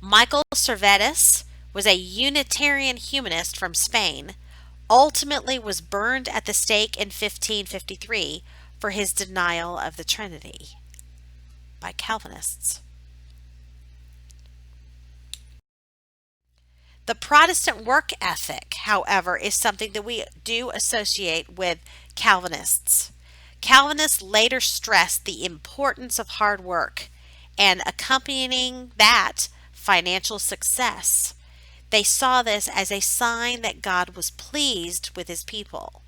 S1: Michael Servetus was a Unitarian humanist from Spain, ultimately was burned at the stake in 1553 for his denial of the Trinity by Calvinists. The Protestant work ethic, however, is something that we do associate with Calvinists. Calvinists later stressed the importance of hard work and accompanying that financial success. They saw this as a sign that God was pleased with his people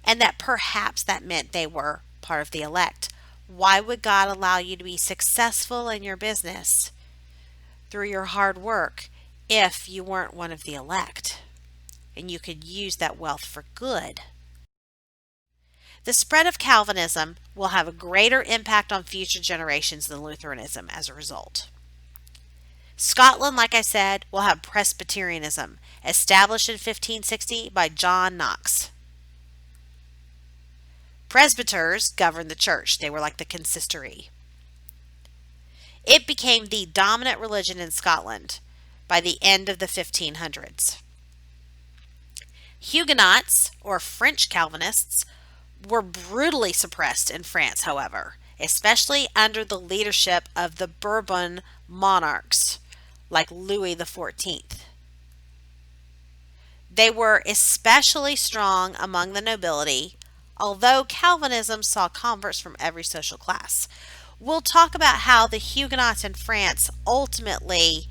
S1: and that perhaps that meant they were part of the elect. Why would God allow you to be successful in your business through your hard work if you weren't one of the elect and you could use that wealth for good? The spread of Calvinism will have a greater impact on future generations than Lutheranism as a result. Scotland, like I said, will have Presbyterianism, established in 1560 by John Knox. Presbyters governed the church. They were like the consistory. It became the dominant religion in Scotland by the end of the 1500s. Huguenots, or French Calvinists, were brutally suppressed in France, however, especially under the leadership of the Bourbon monarchs like Louis XIV. They were especially strong among the nobility, although Calvinism saw converts from every social class. We'll talk about how the Huguenots in France ultimately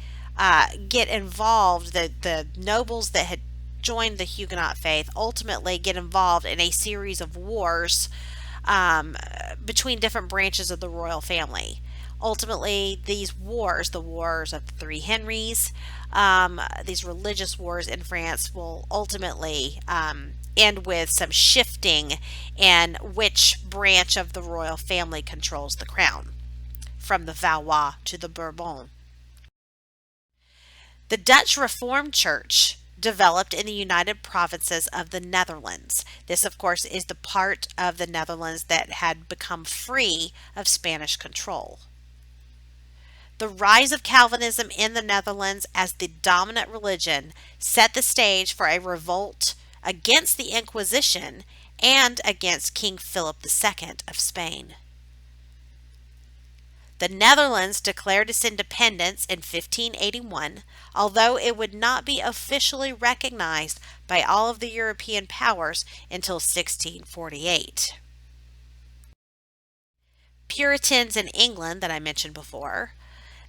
S1: get involved, the nobles that had joined the Huguenot faith ultimately get involved in a series of wars between different branches of the royal family. Ultimately, these wars, the wars of the Three Henrys, these religious wars in France will ultimately end with some shifting in which branch of the royal family controls the crown, from the Valois to the Bourbon. The Dutch Reformed Church developed in the United Provinces of the Netherlands. This, of course, is the part of the Netherlands that had become free of Spanish control. The rise of Calvinism in the Netherlands as the dominant religion set the stage for a revolt against the Inquisition and against King Philip II of Spain. The Netherlands declared its independence in 1581, although it would not be officially recognized by all of the European powers until 1648. Puritans in England, that I mentioned before,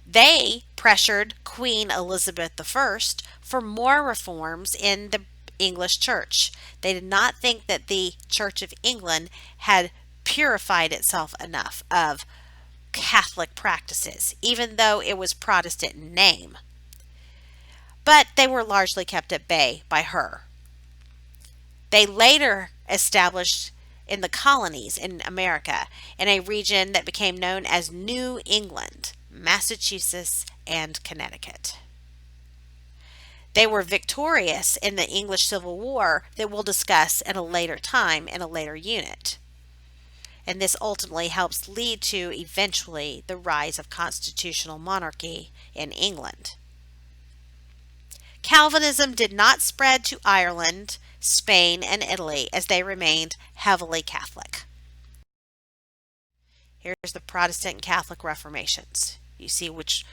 S1: they pressured Queen Elizabeth I for more reforms in the English church. They did not think that the Church of England had purified itself enough of Catholic practices, even though it was Protestant in name. But they were largely kept at bay by her. They later established in the colonies in America, in a region that became known as New England, Massachusetts, and Connecticut. They were victorious in the English Civil War that we'll discuss at a later time in a later unit. And this ultimately helps lead to eventually the rise of constitutional monarchy in England. Calvinism did not spread to Ireland, Spain, and Italy as they remained heavily Catholic. Here's the Protestant and Catholic Reformations. You see which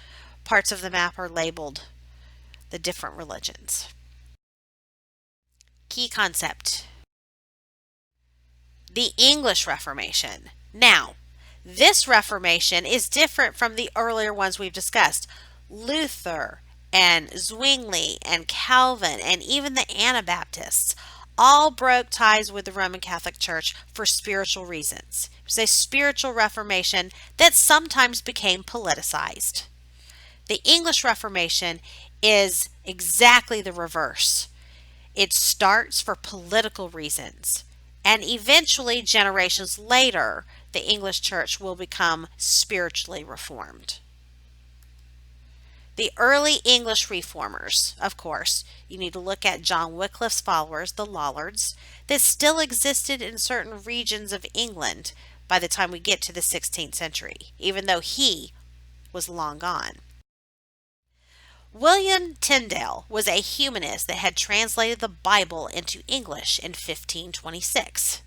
S1: parts of the map are labeled the different religions. Key concept: the English Reformation. Now, this Reformation is different from the earlier ones we've discussed. Luther and Zwingli and Calvin and even the Anabaptists all broke ties with the Roman Catholic Church for spiritual reasons. It was a spiritual Reformation that sometimes became politicized. The English Reformation is exactly the reverse. It starts for political reasons, and eventually, generations later, the English Church will become spiritually reformed. The early English reformers, of course, you need to look at John Wycliffe's followers, the Lollards, that still existed in certain regions of England by the time we get to the 16th century, even though he was long gone. William Tyndale was a humanist that had translated the Bible into English in 1526.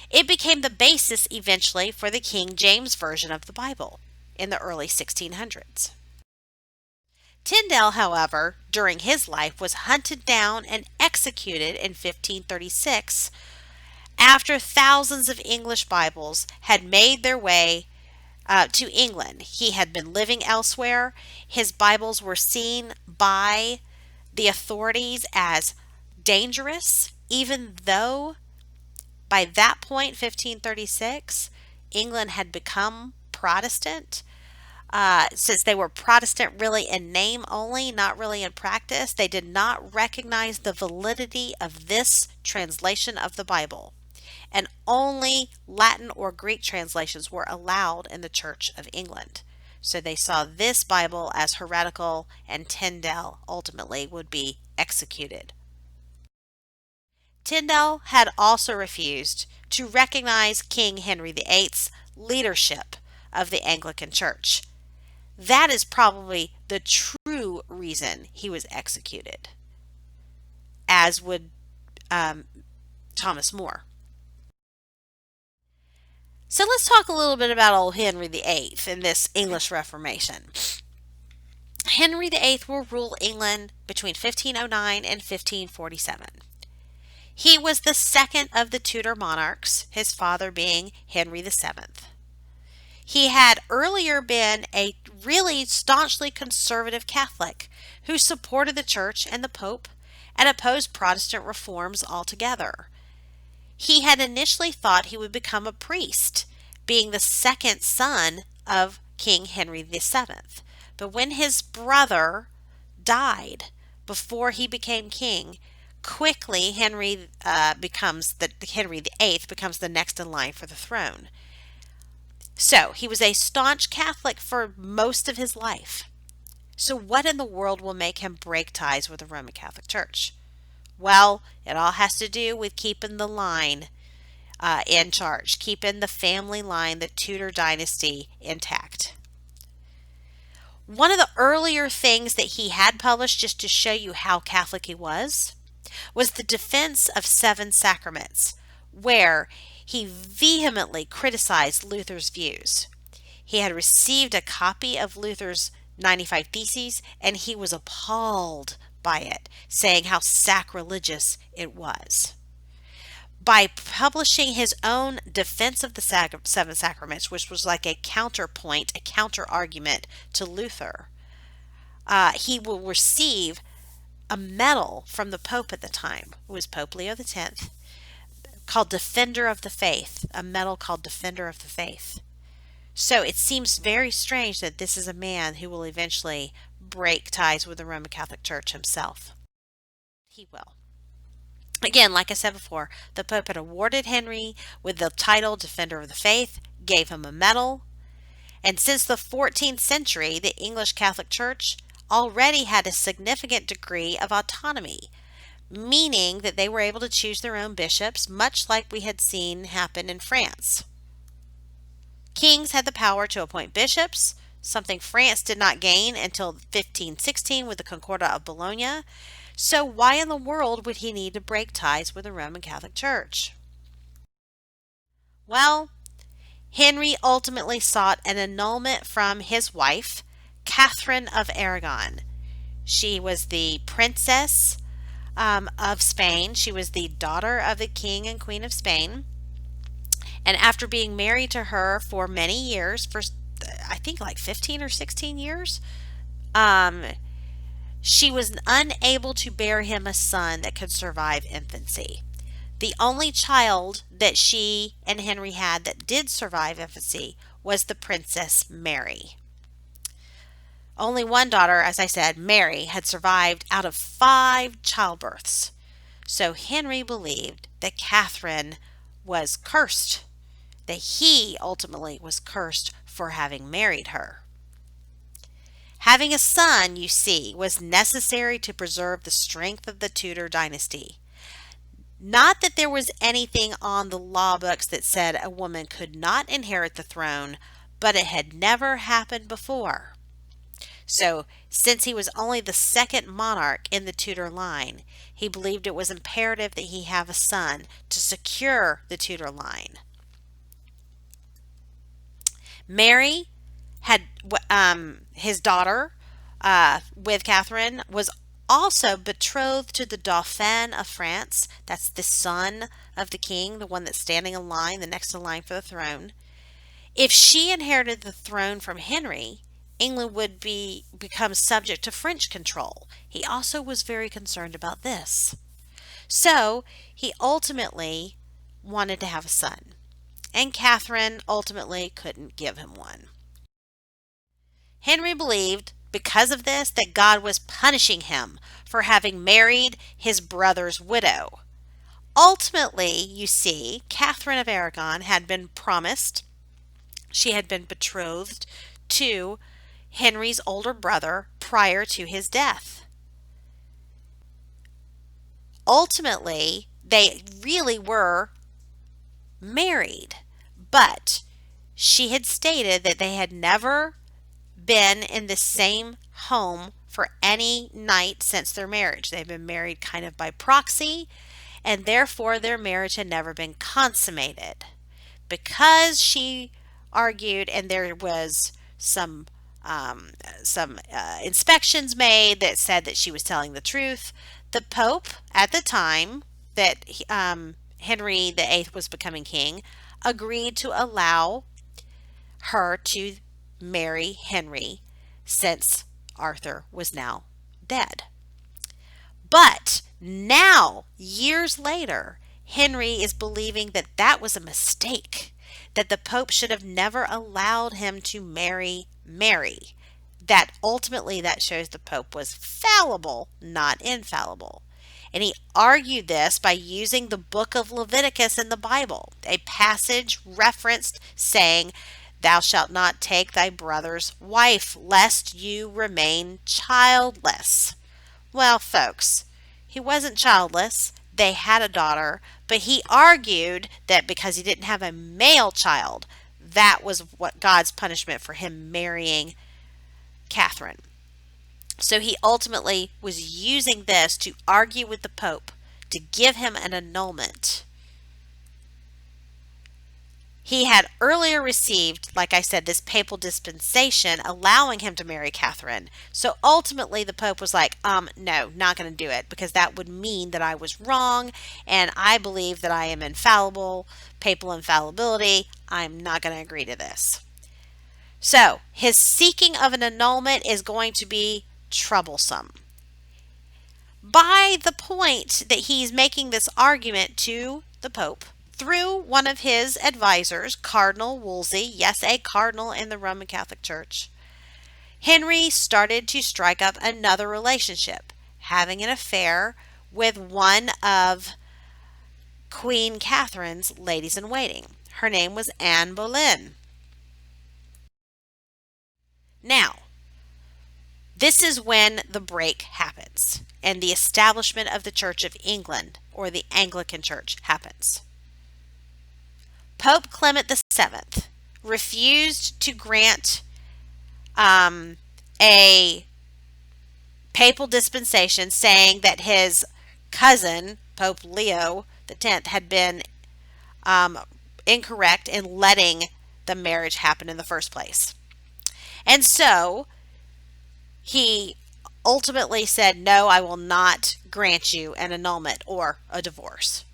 S1: It became the basis eventually for the King James Version of the Bible in the early 1600s. Tyndale, however, during his life was hunted down and executed in 1536 after thousands of English Bibles had made their way to England. He had been living elsewhere. His Bibles were seen by the authorities as dangerous, even though by that point, 1536, England had become Protestant. Since they were Protestant really in name only, not really in practice, they did not recognize the validity of this translation of the Bible. And only Latin or Greek translations were allowed in the Church of England. So they saw this Bible as heretical, and Tyndale ultimately would be executed. Tyndale had also refused to recognize King Henry VIII's leadership of the Anglican Church. That is probably the true reason he was executed, as would Thomas More. So let's talk a little bit about old Henry VIII and this English Reformation. Henry VIII will rule England between 1509 and 1547. He was the second of the Tudor monarchs, his father being Henry VII. He had earlier been a really staunchly conservative Catholic who supported the church and the Pope and opposed Protestant reforms altogether. He had initially thought he would become a priest, being the second son of King Henry VII. But when his brother died before he became king, quickly Henry VIII becomes the next in line for the throne. So he was a staunch Catholic for most of his life. So what in the world will make him break ties with the Roman Catholic Church? Well, it all has to do with keeping the line in charge, keeping the family line, the Tudor dynasty, intact. One of the earlier things that he had published, just to show you how Catholic he was the defense of seven sacraments, where he vehemently criticized Luther's views. He had received a copy of Luther's 95 Theses, and he was appalled by it, saying how sacrilegious it was. By publishing his own defense of the seven sacraments, which was like a counterpoint, a counter-argument to Luther, he will receive a medal from the Pope at the time. It was Pope Leo X, called Defender of the Faith, a medal called Defender of the Faith. So it seems very strange that this is a man who will eventually break ties with the Roman Catholic Church himself. He will. Again, like I said before, the Pope had awarded Henry with the title Defender of the Faith, gave him a medal, and since the 14th century, the English Catholic Church already had a significant degree of autonomy, meaning that they were able to choose their own bishops, much like we had seen happen in France. Kings had the power to appoint bishops, something France did not gain until 1516 with the Concordat of Bologna. So why in the world would he need to break ties with the Roman Catholic Church? Well, Henry ultimately sought an annulment from his wife, Catherine of Aragon. She was the princess of Spain. She was the daughter of the King and Queen of Spain. And after being married to her for many years, for I think like 15 or 16 years, she was unable to bear him a son that could survive infancy. The only child that she and Henry had that did survive infancy was the Princess Mary. Only one daughter, as I said, Mary, had survived out of 5 childbirths. So Henry believed that Catherine was cursed, that he ultimately was cursed for having married her. Having a son, you see, was necessary to preserve the strength of the Tudor dynasty. Not that there was anything on the law books that said a woman could not inherit the throne, but it had never happened before. So, since he was only the second monarch in the Tudor line, he believed it was imperative that he have a son to secure the Tudor line. Mary had his daughter with Catherine was also betrothed to the Dauphin of France. That's the son of the king, the one that's standing in line, the next in line for the throne. If she inherited the throne from Henry, England would become subject to French control. He also was very concerned about this. So he ultimately wanted to have a son, and Catherine ultimately couldn't give him one. Henry believed, because of this, that God was punishing him for having married his brother's widow. Ultimately, you see, Catherine of Aragon had been promised, she had been betrothed to Henry's older brother prior to his death. Ultimately, they really were married, but she had stated that they had never been in the same home for any night since their marriage. They've been married kind of by proxy, and therefore their marriage had never been consummated. Because she argued, and there was inspections made that said that she was telling the truth, the Pope at the time that Henry VIII was becoming king agreed to allow her to marry Henry since Arthur was now dead. But now, years later, Henry is believing that that was a mistake, that the Pope should have never allowed him to marry Mary. That ultimately that shows the Pope was fallible, not infallible. And he argued this by using the book of Leviticus in the Bible, a passage referenced saying, "Thou shalt not take thy brother's wife, lest you remain childless." Well, folks, he wasn't childless. They had a daughter, but he argued that because he didn't have a male child, that was what God's punishment for him marrying Catherine. So he ultimately was using this to argue with the Pope to give him an annulment. He had earlier received, like I said, this papal dispensation allowing him to marry Catherine. So ultimately the Pope was like, no, not going to do it, because that would mean that I was wrong and I believe that I am infallible, papal infallibility. I'm not going to agree to this. So his seeking of an annulment is going to be troublesome. By the point that he's making this argument to the Pope, through one of his advisors, Cardinal Wolsey, yes, a cardinal in the Roman Catholic Church, Henry started to strike up another relationship, having an affair with one of Queen Catherine's ladies-in-waiting. Her name was Anne Boleyn. Now, this is when the break happens and the establishment of the Church of England, or the Anglican Church, happens. Pope Clement VII refused to grant a papal dispensation, saying that his cousin, Pope Leo X, had been incorrect in letting the marriage happen in the first place. And so he ultimately said, no, I will not grant you an annulment or a divorce.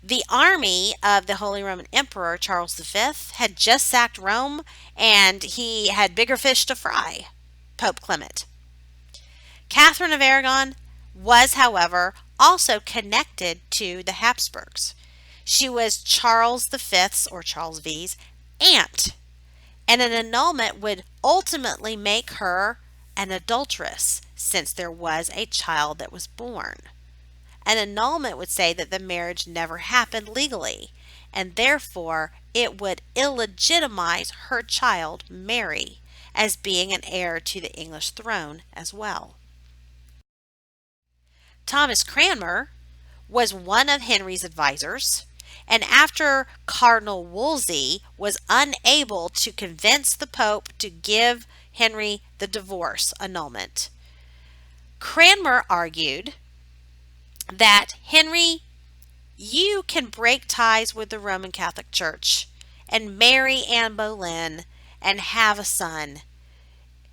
S1: The army of the Holy Roman Emperor Charles V had just sacked Rome, and he had bigger fish to fry, Pope Clement. Catherine of Aragon was, however, also connected to the Habsburgs. She was Charles V's, or Charles V's, aunt, and an annulment would ultimately make her an adulteress, since there was a child that was born. An annulment would say that the marriage never happened legally, and therefore it would illegitimize her child, Mary, as being an heir to the English throne as well. Thomas Cranmer was one of Henry's advisors, and after Cardinal Wolsey was unable to convince the Pope to give Henry the divorce annulment, Cranmer argued that, Henry, you can break ties with the Roman Catholic Church and marry Anne Boleyn and have a son,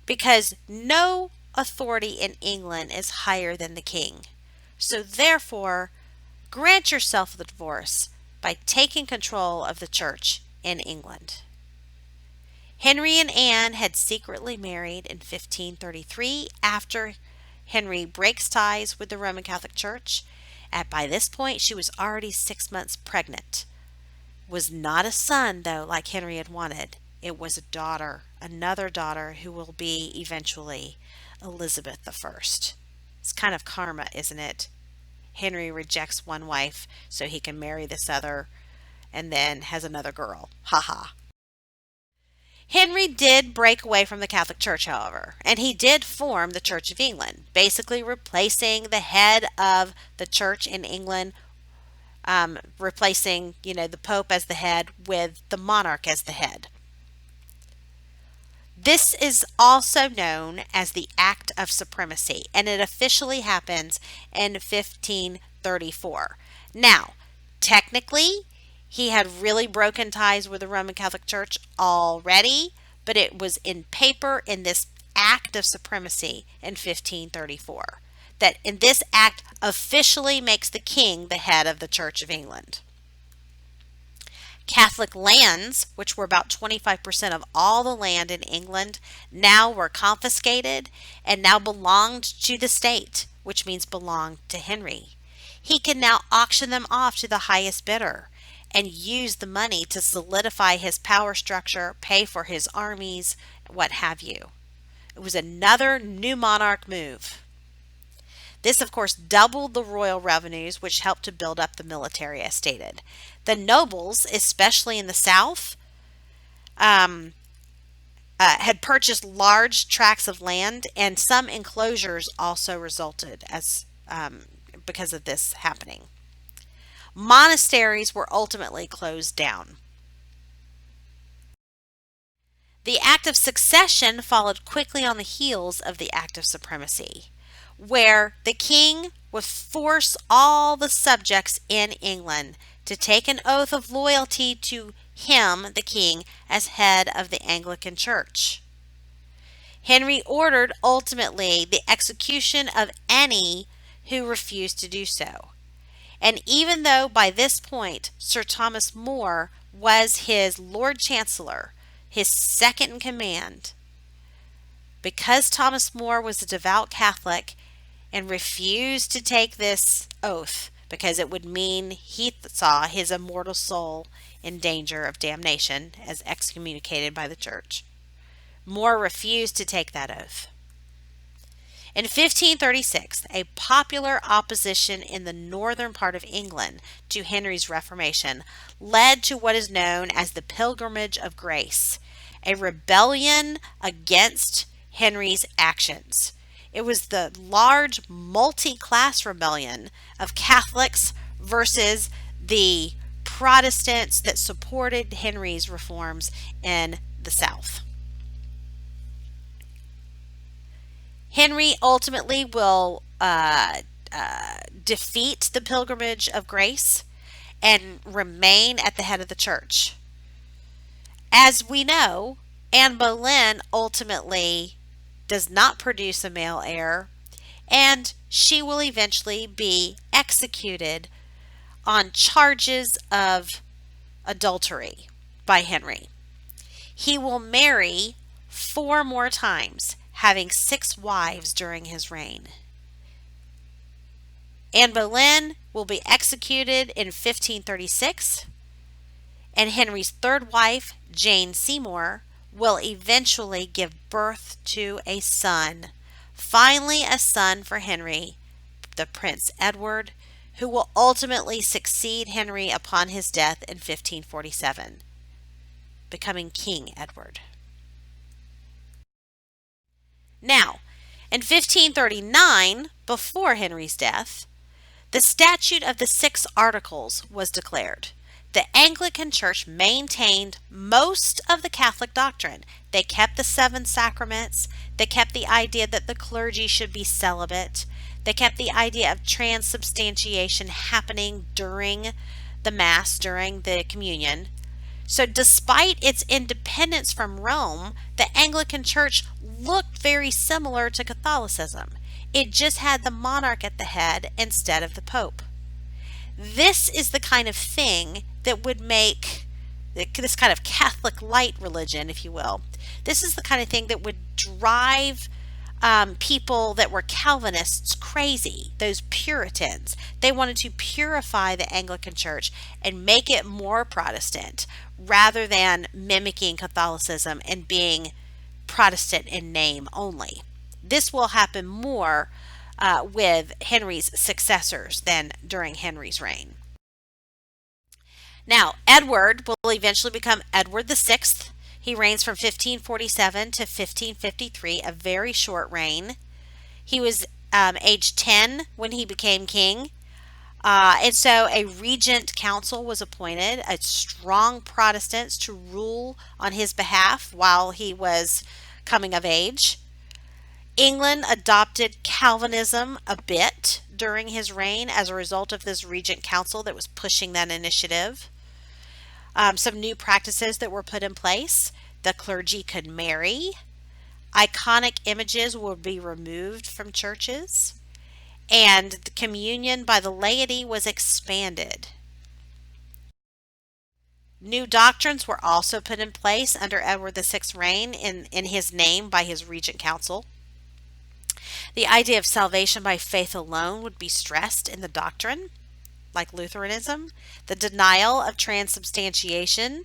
S1: because no authority in England is higher than the king. So therefore, grant yourself the divorce by taking control of the church in England. Henry and Anne had secretly married in 1533 after Henry breaks ties with the Roman Catholic Church. By this point, she was already 6 months pregnant. Was not a son, though, like Henry had wanted. It was a daughter, another daughter who will be eventually Elizabeth I. It's kind of karma, isn't it? Henry rejects one wife so he can marry this other and then has another girl. Ha ha. Henry did break away from the Catholic Church, however, and he did form the Church of England, basically replacing the head of the church in England, replacing, the Pope as the head with the monarch as the head. This is also known as the Act of Supremacy, and it officially happens in 1534. Now, technically, he had really broken ties with the Roman Catholic Church already, but it was in paper in this Act of Supremacy in 1534. That in this act officially makes the king the head of the Church of England. Catholic lands, which were about 25% of all the land in England, now were confiscated and now belonged to the state, which means belonged to Henry. He can now auction them off to the highest bidder and use the money to solidify his power structure, pay for his armies, what have you. It was another new monarch move. This, of course, doubled the royal revenues, which helped to build up the military, as stated. The nobles, especially in the South, had purchased large tracts of land, and some enclosures also resulted as because of this happening. Monasteries were ultimately closed down. The Act of Succession followed quickly on the heels of the Act of Supremacy, where the king would force all the subjects in England to take an oath of loyalty to him, the king, as head of the Anglican Church. Henry ordered ultimately the execution of any who refused to do so. And even though by this point Sir Thomas More was his Lord Chancellor, his second in command, because Thomas More was a devout Catholic and refused to take this oath because it would mean he saw his immortal soul in danger of damnation as excommunicated by the church, More refused to take that oath. In 1536, a popular opposition in the northern part of England to Henry's Reformation led to what is known as the Pilgrimage of Grace, a rebellion against Henry's actions. It was the large multi-class rebellion of Catholics versus the Protestants that supported Henry's reforms in the South. Henry ultimately will defeat the Pilgrimage of Grace and remain at the head of the church. As we know, Anne Boleyn ultimately does not produce a male heir, and she will eventually be executed on charges of adultery by Henry. He will marry 4 more times, having 6 wives during his reign. Anne Boleyn will be executed in 1536, and Henry's 3rd wife, Jane Seymour, will eventually give birth to a son, finally a son for Henry, the Prince Edward, who will ultimately succeed Henry upon his death in 1547, becoming King Edward. Now, in 1539, before Henry's death, the Statute of the 6 Articles was declared. The Anglican Church maintained most of the Catholic doctrine. They kept the 7 sacraments. They kept the idea that the clergy should be celibate. They kept the idea of transubstantiation happening during the Mass, during the communion. So despite its independence from Rome, the Anglican Church looked very similar to Catholicism. It just had the monarch at the head instead of the Pope. This is the kind of thing that would make this kind of Catholic light religion, if you will. This is the kind of thing that would drive people that were Calvinists crazy, those Puritans. They wanted to purify the Anglican Church and make it more Protestant rather than mimicking Catholicism and being Protestant in name only. This will happen more with Henry's successors than during Henry's reign. Now, Edward will eventually become Edward the Sixth. He reigns from 1547 to 1553, a very short reign. He was age 10 when he became king. And so a regent council was appointed, a strong Protestants to rule on his behalf while he was coming of age. England adopted Calvinism a bit during his reign as a result of this regent council that was pushing that initiative. Some new practices that were put in place. The clergy could marry. Iconic images would be removed from churches. And the communion by the laity was expanded. New doctrines were also put in place under Edward VI's reign in his name by his regent council. The idea of salvation by faith alone would be stressed in the doctrine, like Lutheranism, the denial of transubstantiation,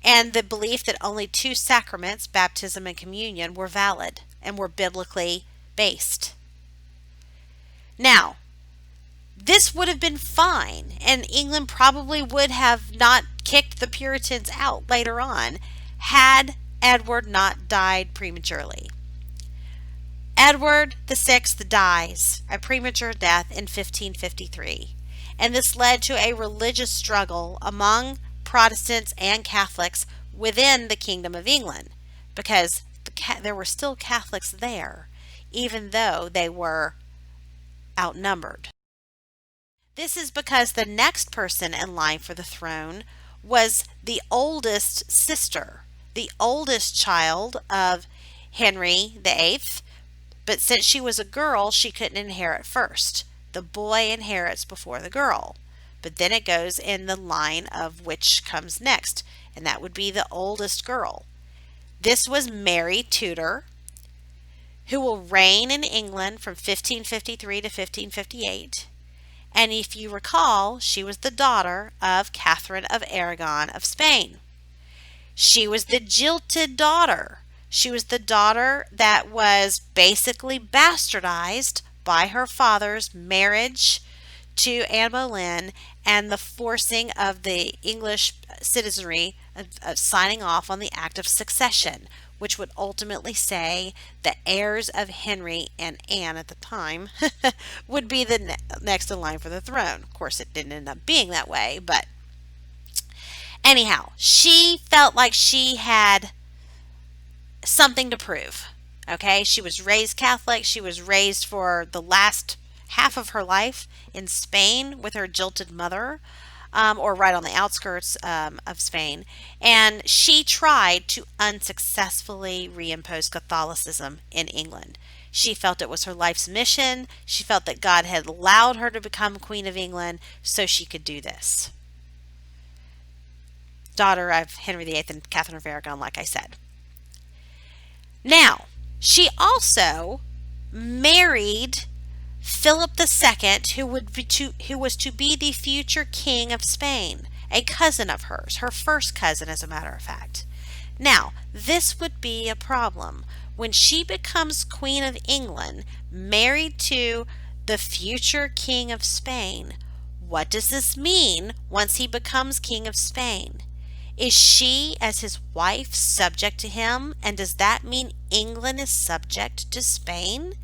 S1: and the belief that only two sacraments, baptism and communion, were valid and were biblically based. Now, this would have been fine, and England probably would have not kicked the Puritans out later on had Edward not died prematurely. Edward VI dies a premature death in 1553, and this led to a religious struggle among Protestants and Catholics within the Kingdom of England, because there were still Catholics there, even though they were outnumbered. This is because the next person in line for the throne was the oldest sister, the oldest child of Henry VIII. But since she was a girl, she couldn't inherit first. The boy inherits before the girl. But then it goes in the line of which comes next, and that would be the oldest girl. This was Mary Tudor, who will reign in England from 1553 to 1558. And if you recall, she was the daughter of Catherine of Aragon of Spain. She was the jilted daughter. She was the daughter that was basically bastardized by her father's marriage to Anne Boleyn and the forcing of the English citizenry of signing off on the Act of Succession, which would ultimately say the heirs of Henry and Anne at the time would be the next in line for the throne. Of course, it didn't end up being that way, but anyhow, she felt like she had something to prove. Okay, she was raised Catholic. She was raised for the last half of her life in Spain with her jilted mother, or right on the outskirts of Spain. And she tried to unsuccessfully reimpose Catholicism in England. She felt it was her life's mission. She felt that God had allowed her to become Queen of England so she could do this. Daughter of Henry VIII and Catherine of Aragon, like I said. Now, she also married Philip II, who was to be the future king of Spain, a cousin of hers, her first cousin, as a matter of fact. Now, this would be a problem. When she becomes Queen of England, married to the future king of Spain, what does this mean once he becomes king of Spain? Is she, as his wife, subject to him? And does that mean England is subject to Spain?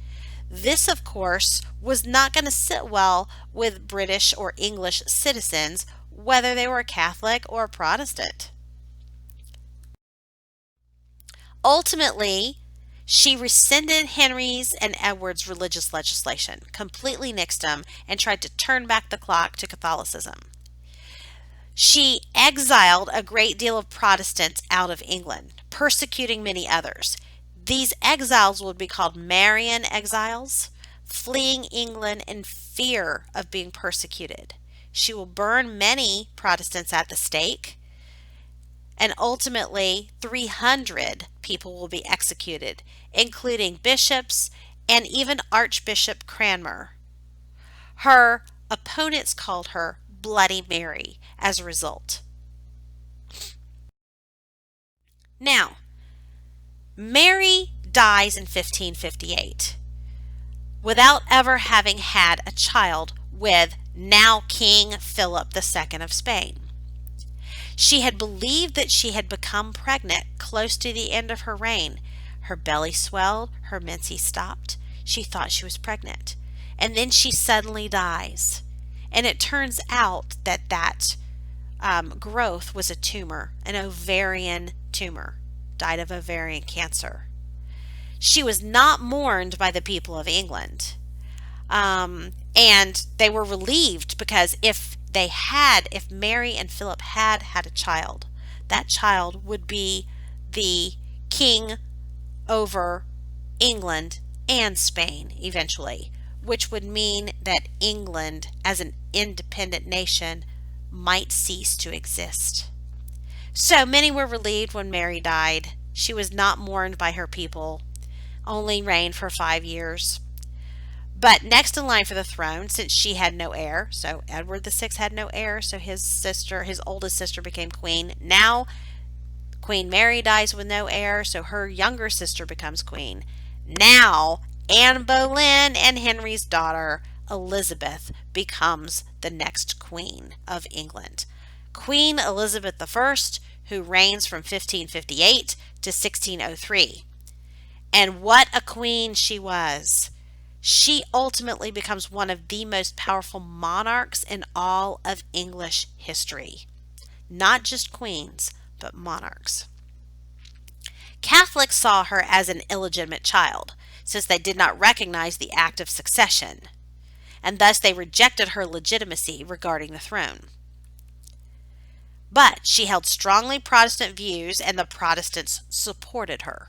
S1: This, of course, was not going to sit well with British or English citizens, whether they were Catholic or Protestant. Ultimately, she rescinded Henry's and Edward's religious legislation, completely nixed them, and tried to turn back the clock to Catholicism. She exiled a great deal of Protestants out of England, persecuting many others. These exiles would be called Marian exiles, fleeing England in fear of being persecuted. She will burn many Protestants at the stake, and ultimately 300 people will be executed, including bishops and even Archbishop Cranmer. Her opponents called her Bloody Mary as a result. Now, Mary dies in 1558 without ever having had a child with now King Philip II of Spain. She had believed that she had become pregnant close to the end of her reign. Her belly swelled, her menses stopped. She thought she was pregnant. And then she suddenly dies. And it turns out that growth was a tumor, an ovarian tumor, died of ovarian cancer. She was not mourned by the people of England. And they were relieved because if Mary and Philip had had a child, that child would be the king over England and Spain eventually, which would mean that England as an independent nation might cease to exist. So many were relieved when Mary died. She was not mourned by her people, only reigned for 5 years. But next in line for the throne, since she had no heir, so Edward VI had no heir, so his oldest sister became queen. Now Queen Mary dies with no heir, so her younger sister becomes queen. Now Anne Boleyn and Henry's daughter Elizabeth becomes the next queen of England. Queen Elizabeth I, who reigns from 1558 to 1603. And what a queen she was! She ultimately becomes one of the most powerful monarchs in all of English history. Not just queens, but monarchs. Catholics saw her as an illegitimate child, since they did not recognize the act of succession, and thus they rejected her legitimacy regarding the throne. But she held strongly Protestant views, and the Protestants supported her.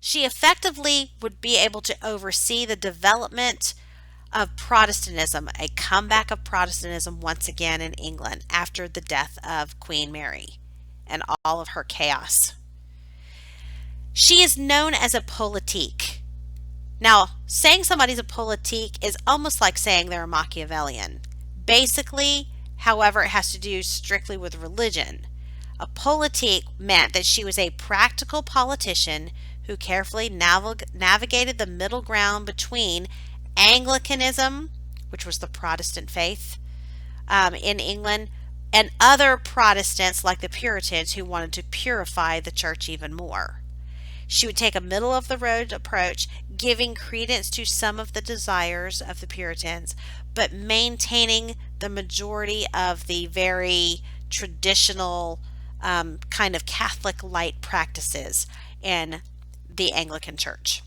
S1: She effectively would be able to oversee the development of Protestantism, a comeback of Protestantism once again in England after the death of Queen Mary and all of her chaos. She is known as a politique. Now, saying somebody's a politique is almost like saying they're a Machiavellian. Basically, however, it has to do strictly with religion. A politique meant that she was a practical politician who carefully navigated the middle ground between Anglicanism, which was the Protestant faith in England, and other Protestants like the Puritans who wanted to purify the church even more. She would take a middle of the road approach, giving credence to some of the desires of the Puritans, but maintaining the majority of the very traditional kind of Catholic light practices in the Anglican Church.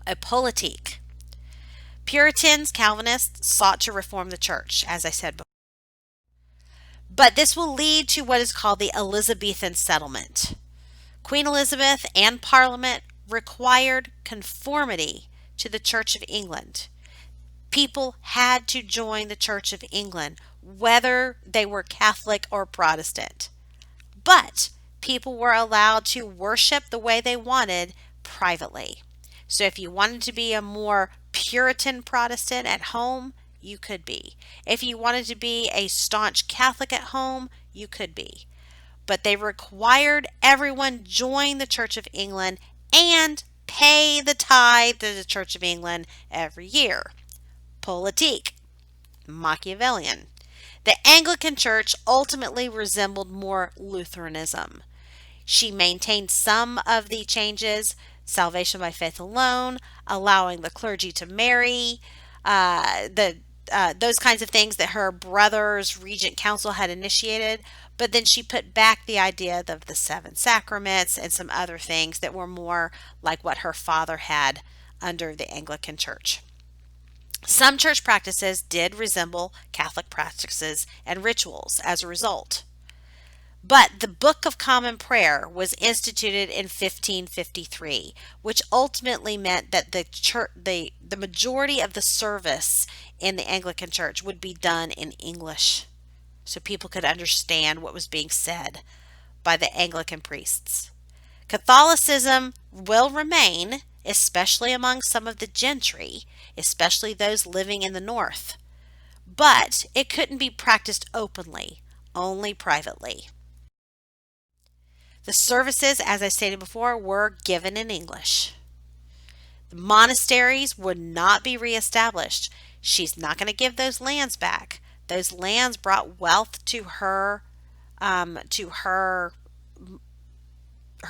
S1: A politique. Puritans, Calvinists sought to reform the church, as I said before. But this will lead to what is called the Elizabethan settlement. Queen Elizabeth and Parliament required conformity to the Church of England. People had to join the Church of England, whether they were Catholic or Protestant. But people were allowed to worship the way they wanted privately. So if you wanted to be a more Puritan Protestant at home, you could be. If you wanted to be a staunch Catholic at home, you could be. But they required everyone join the Church of England and pay the tithe to the Church of England every year. Politique. Machiavellian. The Anglican Church ultimately resembled more Lutheranism. She maintained some of the changes, salvation by faith alone, allowing the clergy to marry, those kinds of things that her brother's Regent Council had initiated. But then she put back the idea of the seven sacraments and some other things that were more like what her father had under the Anglican Church. Some church practices did resemble Catholic practices and rituals as a result. But the Book of Common Prayer was instituted in 1553, which ultimately meant that the majority of the service in the Anglican Church would be done in English, so people could understand what was being said by the Anglican priests. Catholicism will remain, especially among some of the gentry, especially those living in the north, but it couldn't be practiced openly, only privately. The services, as I stated before, were given in English. The monasteries would not be reestablished. She's not going to give those lands back. Those lands brought wealth to her, to her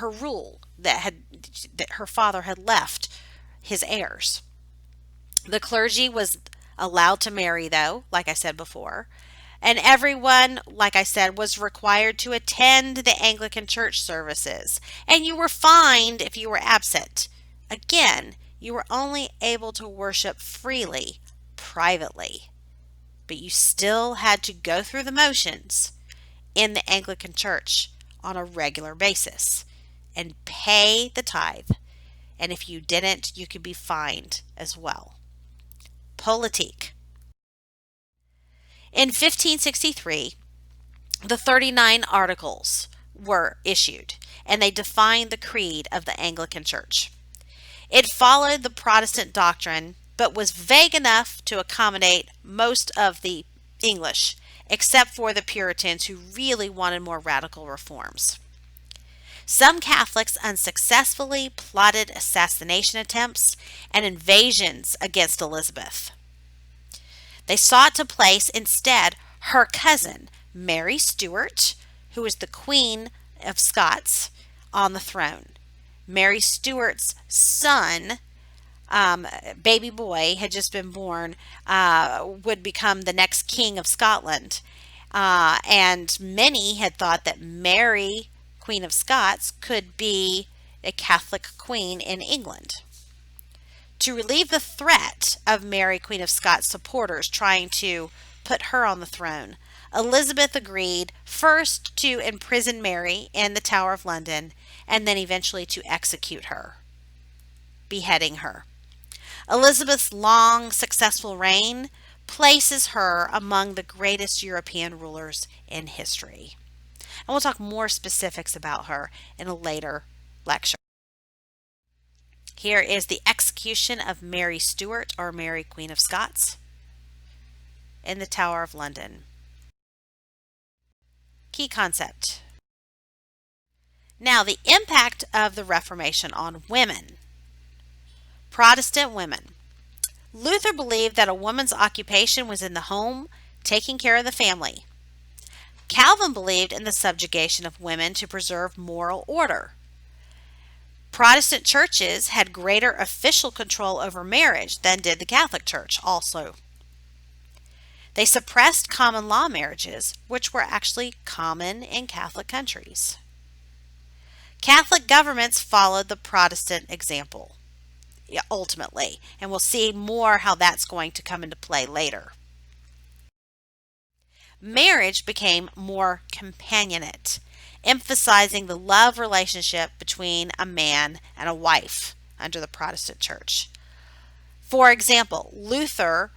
S1: rule that her father had left his heirs. The clergy was allowed to marry, though, like I said before, and everyone, like I said, was required to attend the Anglican church services, and you were fined if you were absent. Again, you were only able to worship freely, privately, but you still had to go through the motions in the Anglican church on a regular basis and pay the tithe. And if you didn't, you could be fined as well. Politique. In 1563, the 39 Articles were issued, and they defined the creed of the Anglican Church. It followed the Protestant doctrine, but was vague enough to accommodate most of the English, except for the Puritans who really wanted more radical reforms. Some Catholics unsuccessfully plotted assassination attempts and invasions against Elizabeth. They sought to place instead her cousin, Mary Stuart, who was the Queen of Scots, on the throne. Mary Stuart's son, baby boy, had just been born, would become the next King of Scotland. And many had thought that Mary, Queen of Scots, could be a Catholic queen in England. To relieve the threat of Mary, Queen of Scots supporters trying to put her on the throne, Elizabeth agreed first to imprison Mary in the Tower of London and then eventually to execute her, beheading her. Elizabeth's long, successful reign places her among the greatest European rulers in history. And we'll talk more specifics about her in a later lecture. Here is the execution of Mary Stuart, or Mary Queen of Scots, in the Tower of London. Key concept. Now, the impact of the Reformation on women. Protestant women. Luther believed that a woman's occupation was in the home, taking care of the family. Calvin believed in the subjugation of women to preserve moral order. Protestant churches had greater official control over marriage than did the Catholic Church also. They suppressed common law marriages, which were actually common in Catholic countries. Catholic governments followed the Protestant example, ultimately, and we'll see more how that's going to come into play later. Marriage became more companionate, emphasizing the love relationship between a man and a wife under the Protestant Church. For example, Luther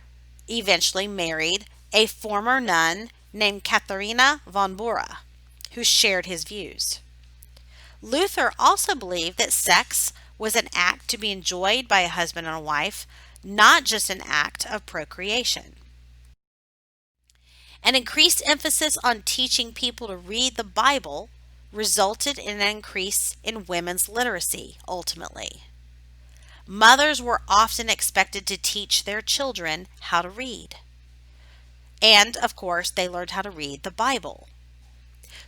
S1: eventually married a former nun named Katharina von Bora, who shared his views. Luther also believed that sex was an act to be enjoyed by a husband and a wife, not just an act of procreation. An increased emphasis on teaching people to read the Bible resulted in an increase in women's literacy, ultimately. Mothers were often expected to teach their children how to read. And, of course, they learned how to read the Bible.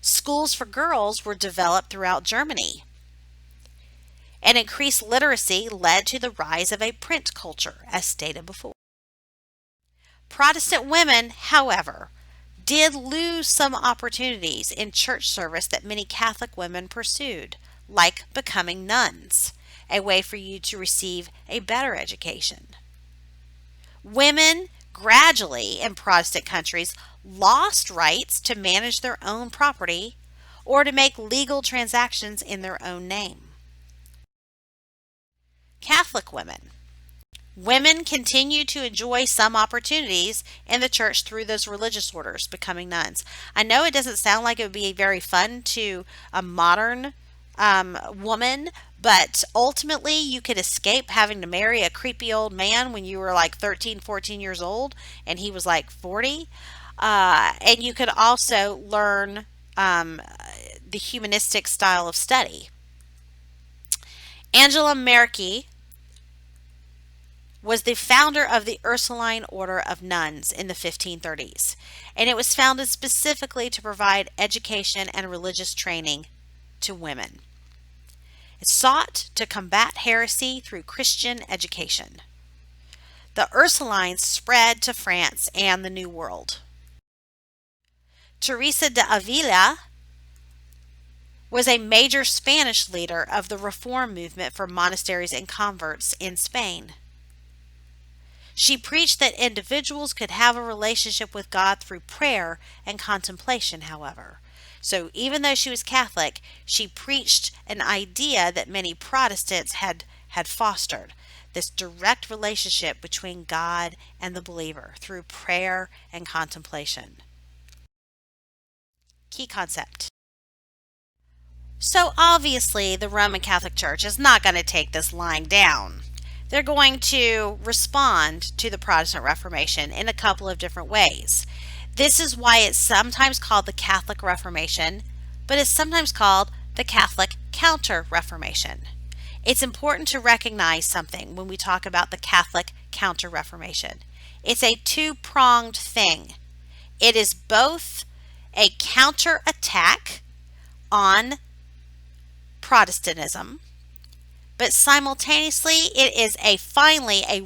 S1: Schools for girls were developed throughout Germany. And increased literacy led to the rise of a print culture, as stated before. Protestant women, however, did lose some opportunities in church service that many Catholic women pursued, like becoming nuns, a way for you to receive a better education. Women gradually in Protestant countries lost rights to manage their own property or to make legal transactions in their own name. Catholic women. Women continue to enjoy some opportunities in the church through those religious orders, becoming nuns. I know it doesn't sound like it would be very fun to a modern woman, but ultimately you could escape having to marry a creepy old man when you were like 13, 14 years old and he was like 40. And you could also learn the humanistic style of study. Angela Merkel was the founder of the Ursuline Order of Nuns in the 1530s, and it was founded specifically to provide education and religious training to women. It sought to combat heresy through Christian education. The Ursulines spread to France and the New World. Teresa de Avila was a major Spanish leader of the Reform movement for monasteries and converts in Spain. She preached that individuals could have a relationship with God through prayer and contemplation, however. So even though she was Catholic, she preached an idea that many Protestants had fostered, this direct relationship between God and the believer through prayer and contemplation. Key concept. So obviously the Roman Catholic Church is not going to take this lying down. They're going to respond to the Protestant Reformation in a couple of different ways. This is why it's sometimes called the Catholic Reformation, but it's sometimes called the Catholic Counter-Reformation. It's important to recognize something when we talk about the Catholic Counter-Reformation. It's a two-pronged thing. It is both a counterattack on Protestantism, but simultaneously it is finally a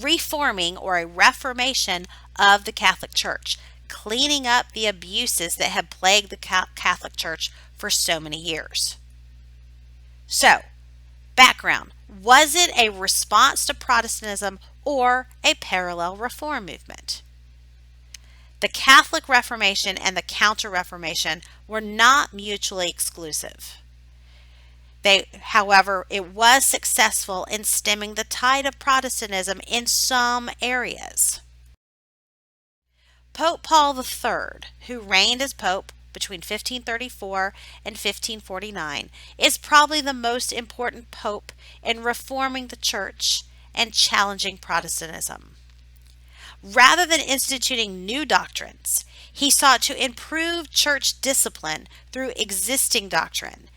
S1: reforming or a reformation of the Catholic Church, cleaning up the abuses that have plagued the Catholic Church for so many years. So, background. Was it a response to Protestantism or a parallel reform movement? The Catholic Reformation and the Counter-Reformation were not mutually exclusive. However, it was successful in stemming the tide of Protestantism in some areas. Pope Paul III, who reigned as Pope between 1534 and 1549, is probably the most important pope in reforming the church and challenging Protestantism. Rather than instituting new doctrines, he sought to improve church discipline through existing doctrine,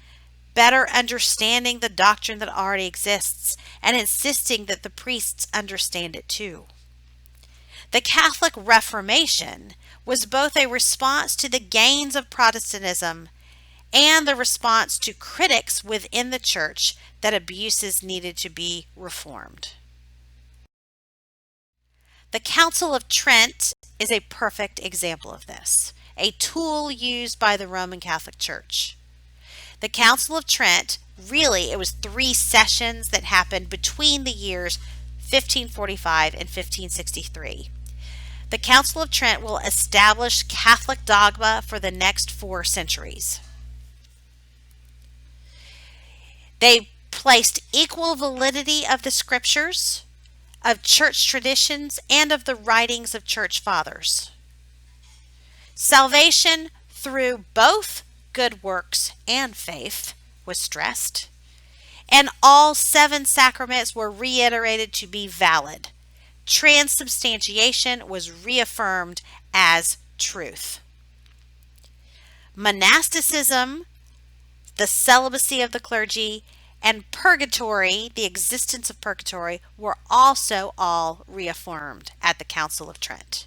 S1: better understanding the doctrine that already exists, and insisting that the priests understand it too. The Catholic Reformation was both a response to the gains of Protestantism and the response to critics within the church that abuses needed to be reformed. The Council of Trent is a perfect example of this, a tool used by the Roman Catholic Church. The Council of Trent, really, it was 3 sessions that happened between the years 1545 and 1563. The Council of Trent will establish Catholic dogma for the next 4 centuries. They placed equal validity of the scriptures, of church traditions, and of the writings of church fathers. Salvation through both good works and faith was stressed, and all 7 sacraments were reiterated to be valid. Transubstantiation was reaffirmed as truth. Monasticism, the celibacy of the clergy, and purgatory, the existence of purgatory, were also all reaffirmed at the Council of Trent.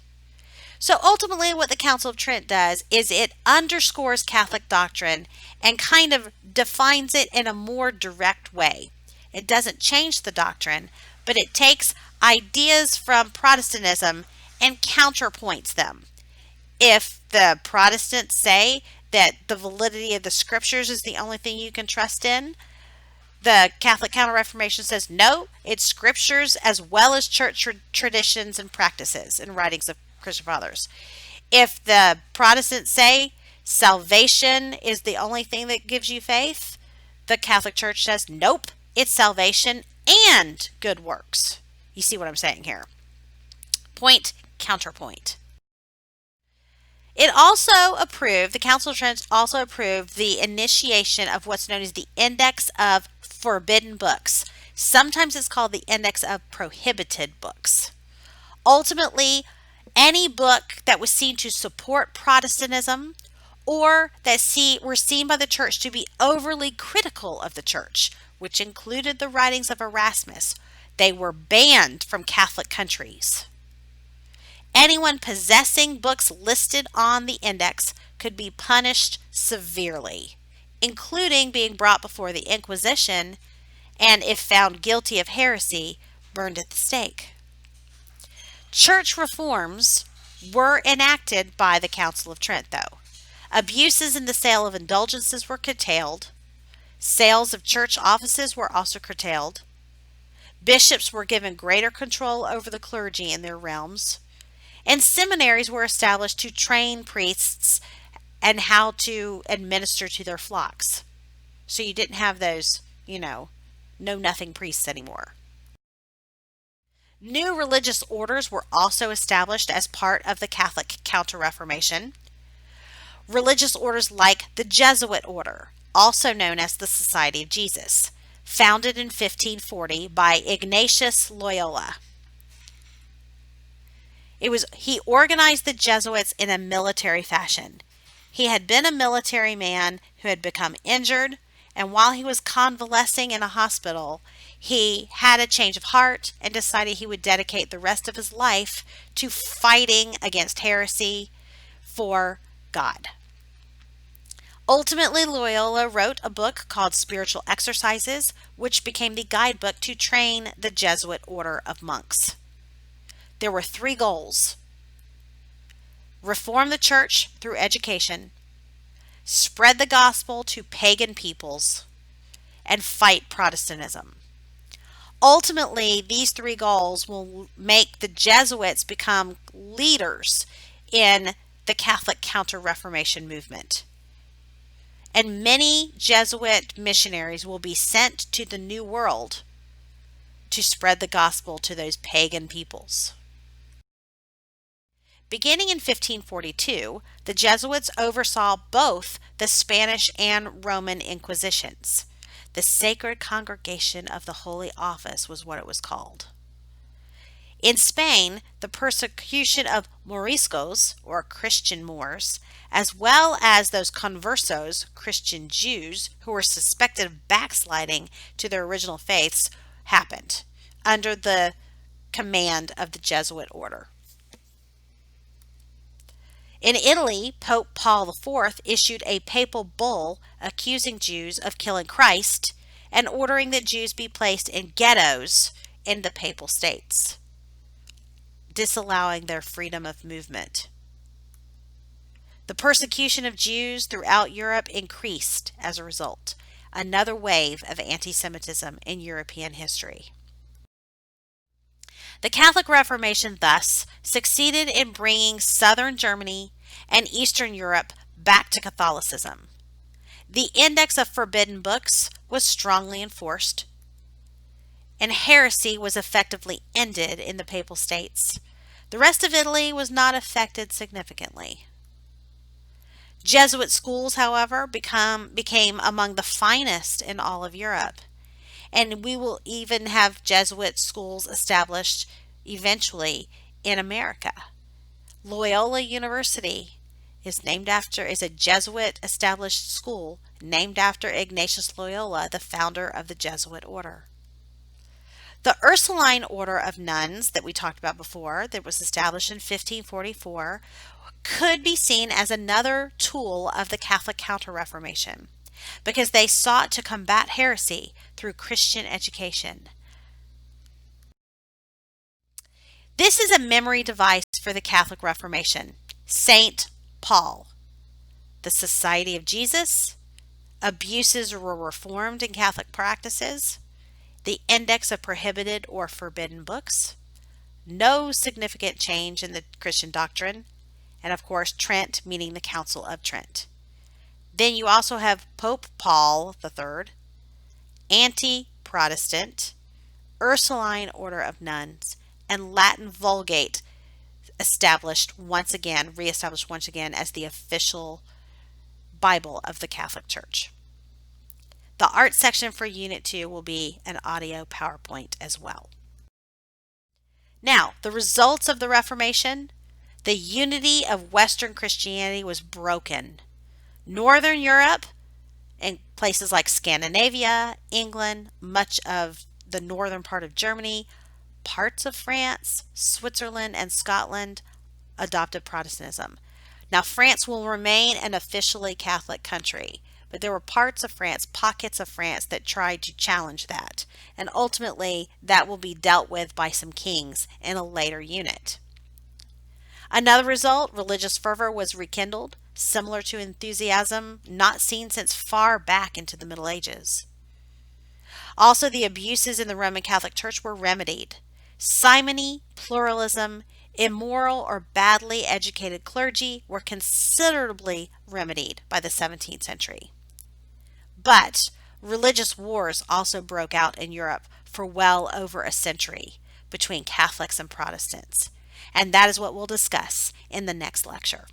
S1: So ultimately what the Council of Trent does is it underscores Catholic doctrine and kind of defines it in a more direct way. It doesn't change the doctrine, but it takes ideas from Protestantism and counterpoints them. If the Protestants say that the validity of the scriptures is the only thing you can trust in, the Catholic Counter-Reformation says no, it's scriptures as well as church traditions and practices and writings of Christian fathers. If the Protestants say Salvation is the only thing that gives you faith. The Catholic Church says, nope, it's salvation and good works. You see what I'm saying here? Point, counterpoint. The Council of Trent also approved the initiation of what's known as the Index of Forbidden Books. Sometimes it's called the Index of Prohibited Books. Ultimately, any book that was seen to support Protestantism or that were seen by the church to be overly critical of the church, which included the writings of Erasmus, they were banned from Catholic countries. Anyone possessing books listed on the index could be punished severely, including being brought before the Inquisition and, if found guilty of heresy, burned at the stake. Church reforms were enacted by the Council of Trent, though. Abuses in the sale of indulgences were curtailed. Sales of church offices were also curtailed. Bishops were given greater control over the clergy in their realms. And seminaries were established to train priests and how to administer to their flocks. So you didn't have those, know-nothing priests anymore. New religious orders were also established as part of the Catholic Counter-Reformation. Religious orders like the Jesuit order, also known as the Society of Jesus, founded in 1540 by Ignatius Loyola. He organized the Jesuits in a military fashion. He had been a military man who had become injured, and while he was convalescing in a hospital, he had a change of heart and decided he would dedicate the rest of his life to fighting against heresy for God. Ultimately, Loyola wrote a book called Spiritual Exercises, which became the guidebook to train the Jesuit order of monks. There were 3 goals: reform the church through education, spread the gospel to pagan peoples, and fight Protestantism. Ultimately, these 3 goals will make the Jesuits become leaders in the Catholic Counter-Reformation movement. And many Jesuit missionaries will be sent to the New World to spread the gospel to those pagan peoples. Beginning in 1542, the Jesuits oversaw both the Spanish and Roman Inquisitions. The Sacred Congregation of the Holy Office was what it was called. In Spain, the persecution of Moriscos, or Christian Moors, as well as those conversos, Christian Jews, who were suspected of backsliding to their original faiths, happened under the command of the Jesuit order. In Italy, Pope Paul IV issued a papal bull accusing Jews of killing Christ and ordering that Jews be placed in ghettos in the Papal States, disallowing their freedom of movement. The persecution of Jews throughout Europe increased as a result, another wave of anti-Semitism in European history. The Catholic Reformation thus succeeded in bringing southern Germany and Eastern Europe back to Catholicism. The Index of Forbidden Books was strongly enforced, and heresy was effectively ended in the Papal States. The rest of Italy was not affected significantly. Jesuit schools, however, became among the finest in all of Europe. And we will even have Jesuit schools established eventually in America. Loyola University is a Jesuit established school named after Ignatius Loyola, the founder of the Jesuit order. The Ursuline order of nuns that we talked about before, that was established in 1544, could be seen as another tool of the Catholic Counter-Reformation, because they sought to combat heresy through Christian education. This is a memory device for the Catholic Reformation. St. Paul, the Society of Jesus, abuses were reformed in Catholic practices, the Index of Prohibited or Forbidden Books, no significant change in the Christian doctrine, and of course Trent, meaning the Council of Trent. Then you also have Pope Paul III, anti-Protestant, Ursuline order of nuns, and Latin Vulgate reestablished once again as the official Bible of the Catholic Church. The art section for Unit 2 will be an audio PowerPoint as well. Now, the results of the Reformation. The unity of Western Christianity was broken. Northern Europe, in places like Scandinavia, England, much of the northern part of Germany, parts of France, Switzerland, and Scotland adopted Protestantism. Now, France will remain an officially Catholic country, but there were pockets of France that tried to challenge that. And ultimately, that will be dealt with by some kings in a later unit. Another result, religious fervor was rekindled, similar to enthusiasm not seen since far back into the Middle Ages. Also, the abuses in the Roman Catholic Church were remedied. Simony, pluralism, immoral or badly educated clergy were considerably remedied by the 17th century. But religious wars also broke out in Europe for well over a century between Catholics and Protestants. And that is what we'll discuss in the next lecture.